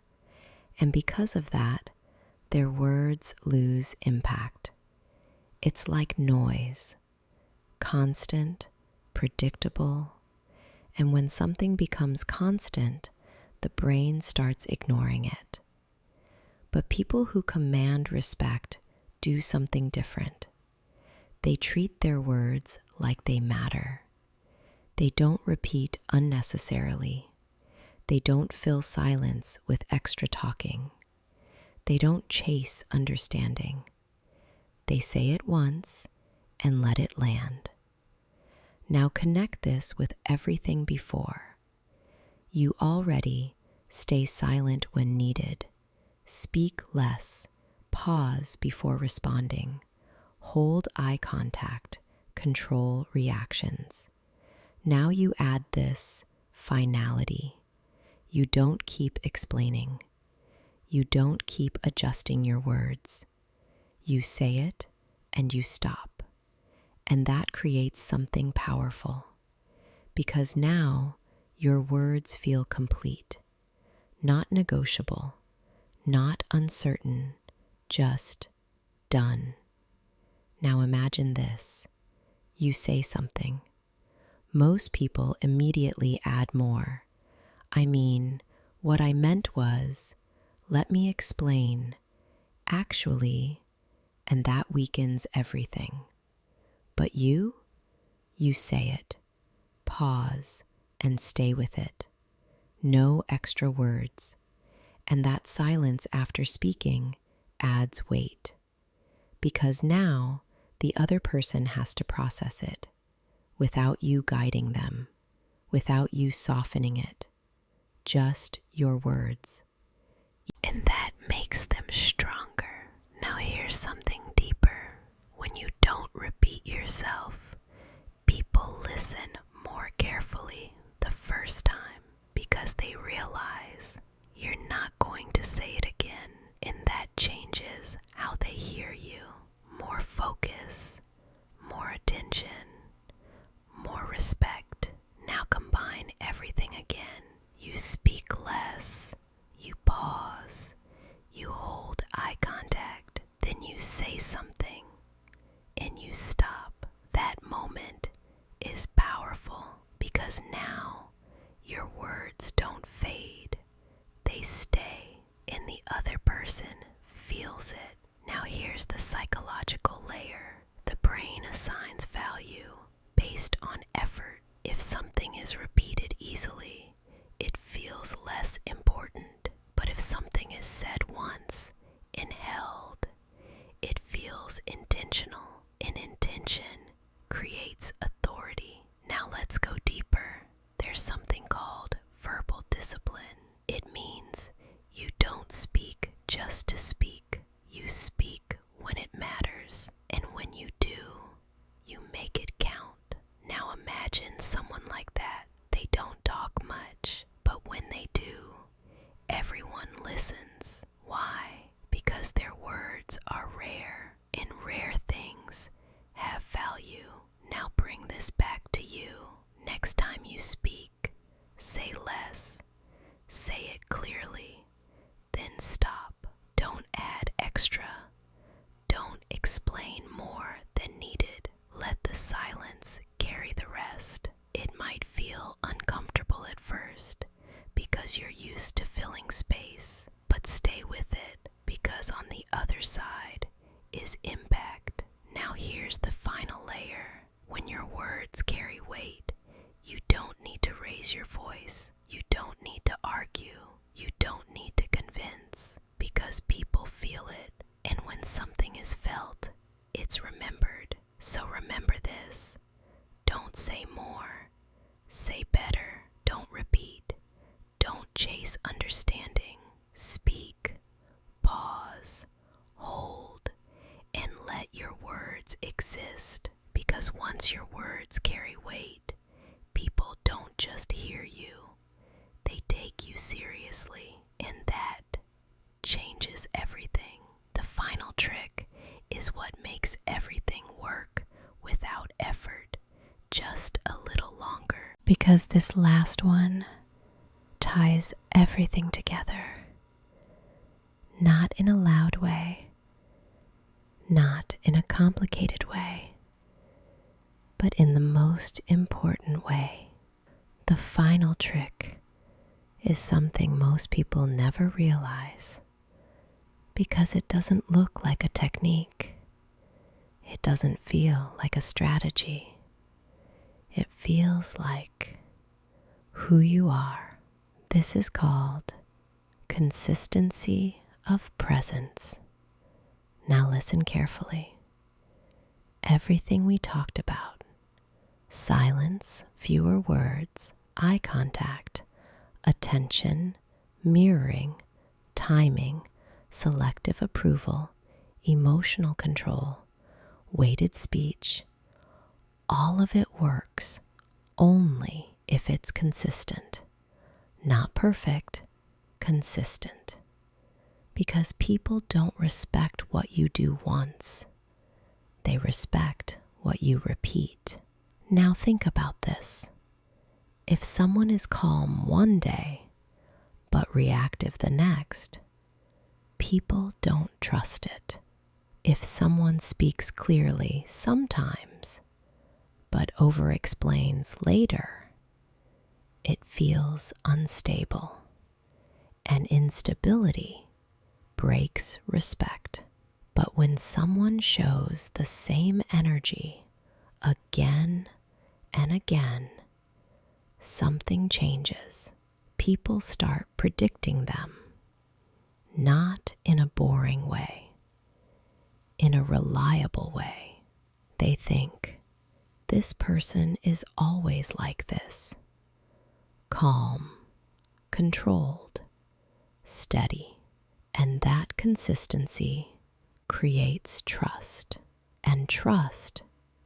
A: And because of that, their words lose impact. It's like noise, constant, predictable, and when something becomes constant, the brain starts ignoring it. But people who command respect do something different. They treat their words like they matter. They don't repeat unnecessarily. They don't fill silence with extra talking. They don't chase understanding. They say it once and let it land. Now connect this with everything before. You already stay silent when needed. Speak less. Pause before responding. Hold eye contact. Control reactions. Now you add this finality. You don't keep explaining. You don't keep adjusting your words. You say it and you stop. And that creates something powerful. Because now your words feel complete, not negotiable, not uncertain, just done. Now imagine this. You say something. Most people immediately add more. I mean, what I meant was, let me explain, actually, and that weakens everything. But you say it, pause, and stay with it. No extra words. And that silence after speaking adds weight. Because now the other person has to process it without you guiding them, without you softening it. Just your words. And that makes them stronger. Now here's something deeper. When you don't repeat yourself, people listen more carefully the first time because they realize you're not going to say it again, and that changes how they hear you. More focus, more attention, more respect. Now combine everything again. You speak less, you pause, you hold eye contact, then you say something, and you stop. That moment is powerful because now your words don't fade. They stay, and the other person feels it. Now here's the psychological layer. The brain assigns value based on effort. If something is repeated easily, it feels less important. But if something is said once and held, it feels intentional. And intention creates authority. Now let's go deeper. There's something called verbal discipline. It means you don't speak just to speak. You speak when it matters. And when you do, you make it count. Now imagine someone like that. They don't talk much, but when they do, everyone listens. Why? Because their words are rare, and rare things have value. Now bring this back to you. Next time you speak, say less, Say it clearly, then stop. Don't add extra. Don't explain more than needed. Let the silence carry the rest. It might feel uncomfortable at first because you're used to filling space, but stay with it because on the other side is impact. Now here's the final layer. When your words carry weight, you don't need to raise your voice. You don't need to argue. You don't need to convince because people feel it. And when something is felt, it's remembered. So remember this. Don't say more. Say better. Don't repeat. Don't chase understanding. Speak. Pause. Hold. And let your words exist. Because once your words carry weight, people don't just hear you. They take you seriously. And that changes everything. The final trick is what makes everything work without effort, just a little longer. Because this last one ties everything together. Not in a loud way, not in a complicated way, but in the most important way. The final trick is something most people never realize because it doesn't look like a technique. It doesn't feel like a strategy. It feels like who you are. This is called consistency of presence. Now listen carefully. Everything we talked about, silence, fewer words, eye contact, attention, mirroring, timing, selective approval, emotional control, weighted speech, all of it works only if it's consistent. Not perfect, consistent. Because people don't respect what you do once. They respect what you repeat. Now think about this. If someone is calm one day, but reactive the next, people don't trust it. If someone speaks clearly sometimes, but over-explains later, it feels unstable. And instability breaks respect. But when someone shows the same energy again and again, something changes. People start predicting them, not in a boring way, in a reliable way. They think, this person is always like this, calm, controlled, steady, and that consistency creates trust, and trust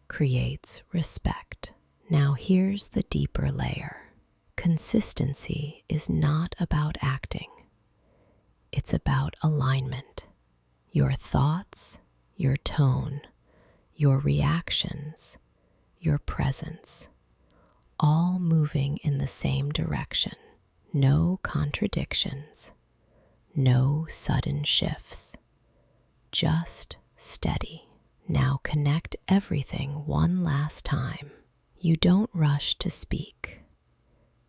A: creates respect. Now here's the deeper layer. Consistency is not about acting. It's about alignment. Your thoughts, your tone, your reactions, your presence, all moving in the same direction. No contradictions, no sudden shifts, just steady. Now connect everything one last time. You don't rush to speak.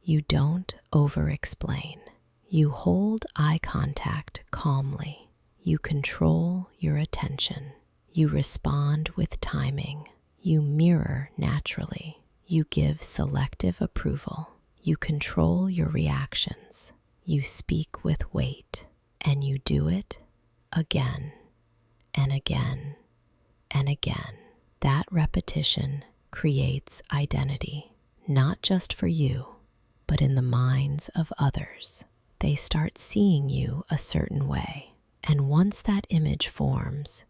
A: You don't over-explain. You hold eye contact calmly. You control your attention. You respond with timing. You mirror naturally. You give selective approval. You control your reactions. You speak with weight. And you do it again and again and again. That repetition creates identity, not just for you, but in the minds of others. They start seeing you a certain way. And once that image forms,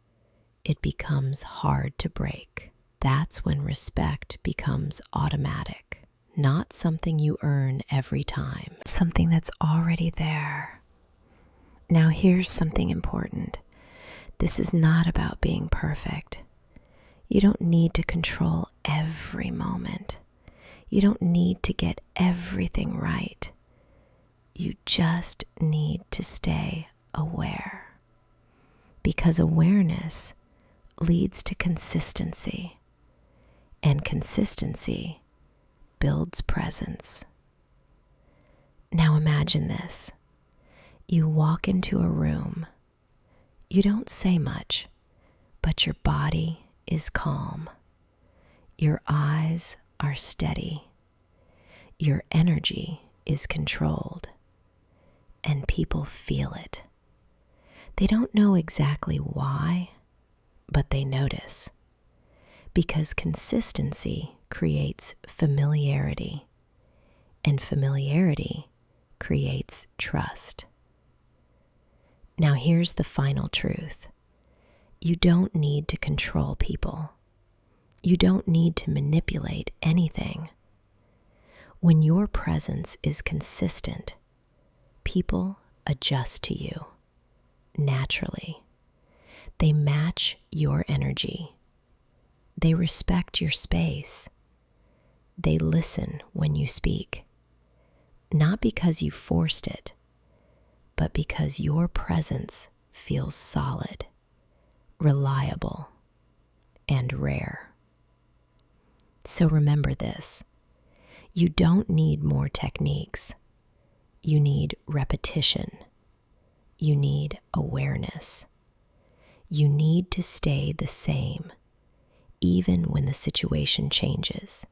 A: it becomes hard to break. That's when respect becomes automatic, not something you earn every time, something that's already there. Now here's something important. This is not about being perfect. You don't need to control every moment. You don't need to get everything right. You just need to stay aware, because awareness leads to consistency, and consistency builds presence. Now imagine this. You walk into a room. You don't say much, but your body is calm. Your eyes are steady. Your energy is controlled, and people feel it. They don't know exactly why, but they notice, because consistency creates familiarity, and familiarity creates trust. Now here's the final truth. You don't need to control people. You don't need to manipulate anything. When your presence is consistent, people adjust to you naturally. They match your energy. They respect your space. They listen when you speak, not because you forced it, but because your presence feels solid, reliable, and rare. So remember this. You don't need more techniques. You need repetition. You need awareness. You need to stay the same, even when the situation changes,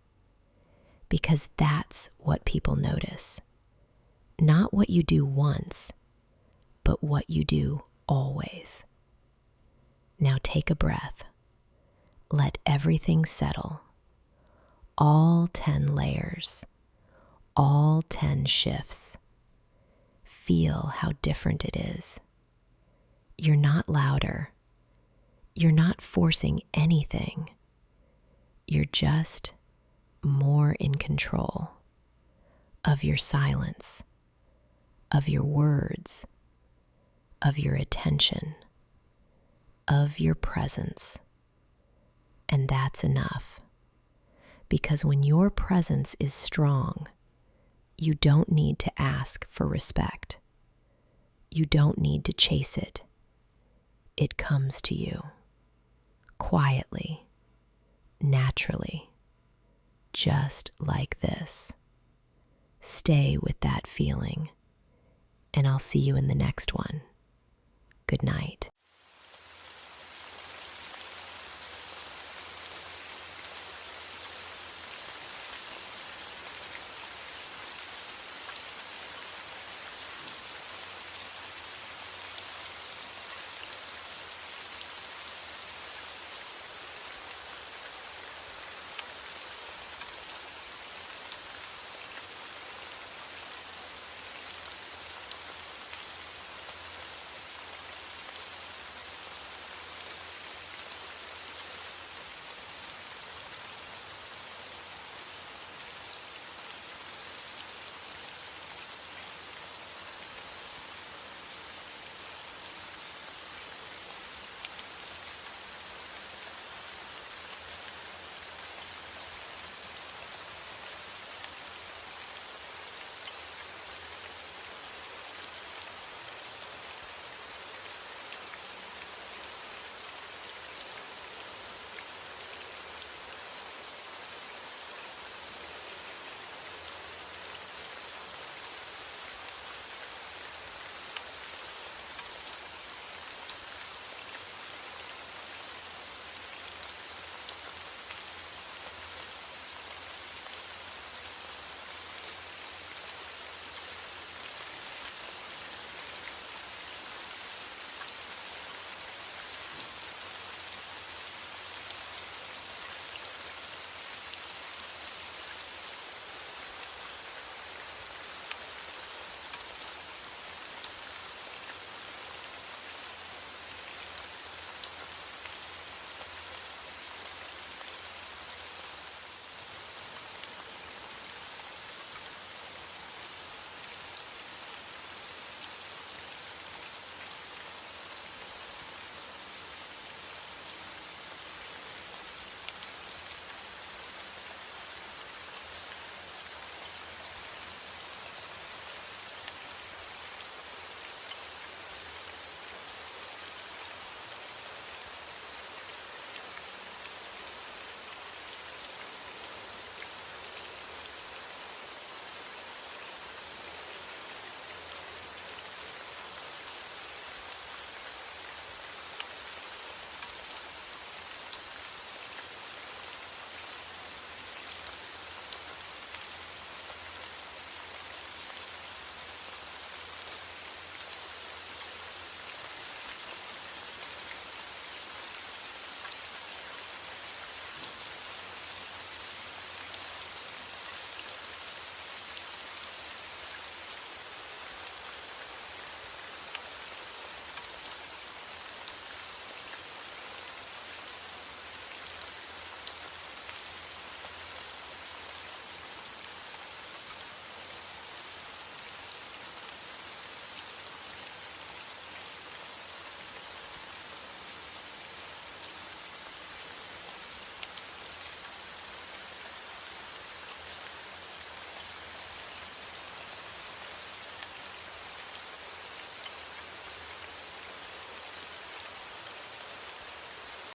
A: because that's what people notice. Not what you do once, but what you do always. Now take a breath. Let everything settle. All 10 layers, all 10 shifts. Feel how different it is. You're not louder. You're not forcing anything. You're just more in control of your silence, of your words, of your attention, of your presence. And that's enough. Because when your presence is strong, you don't need to ask for respect. You don't need to chase it. It comes to you, quietly, naturally, just like this. Stay with that feeling, and I'll see you in the next one. Good night.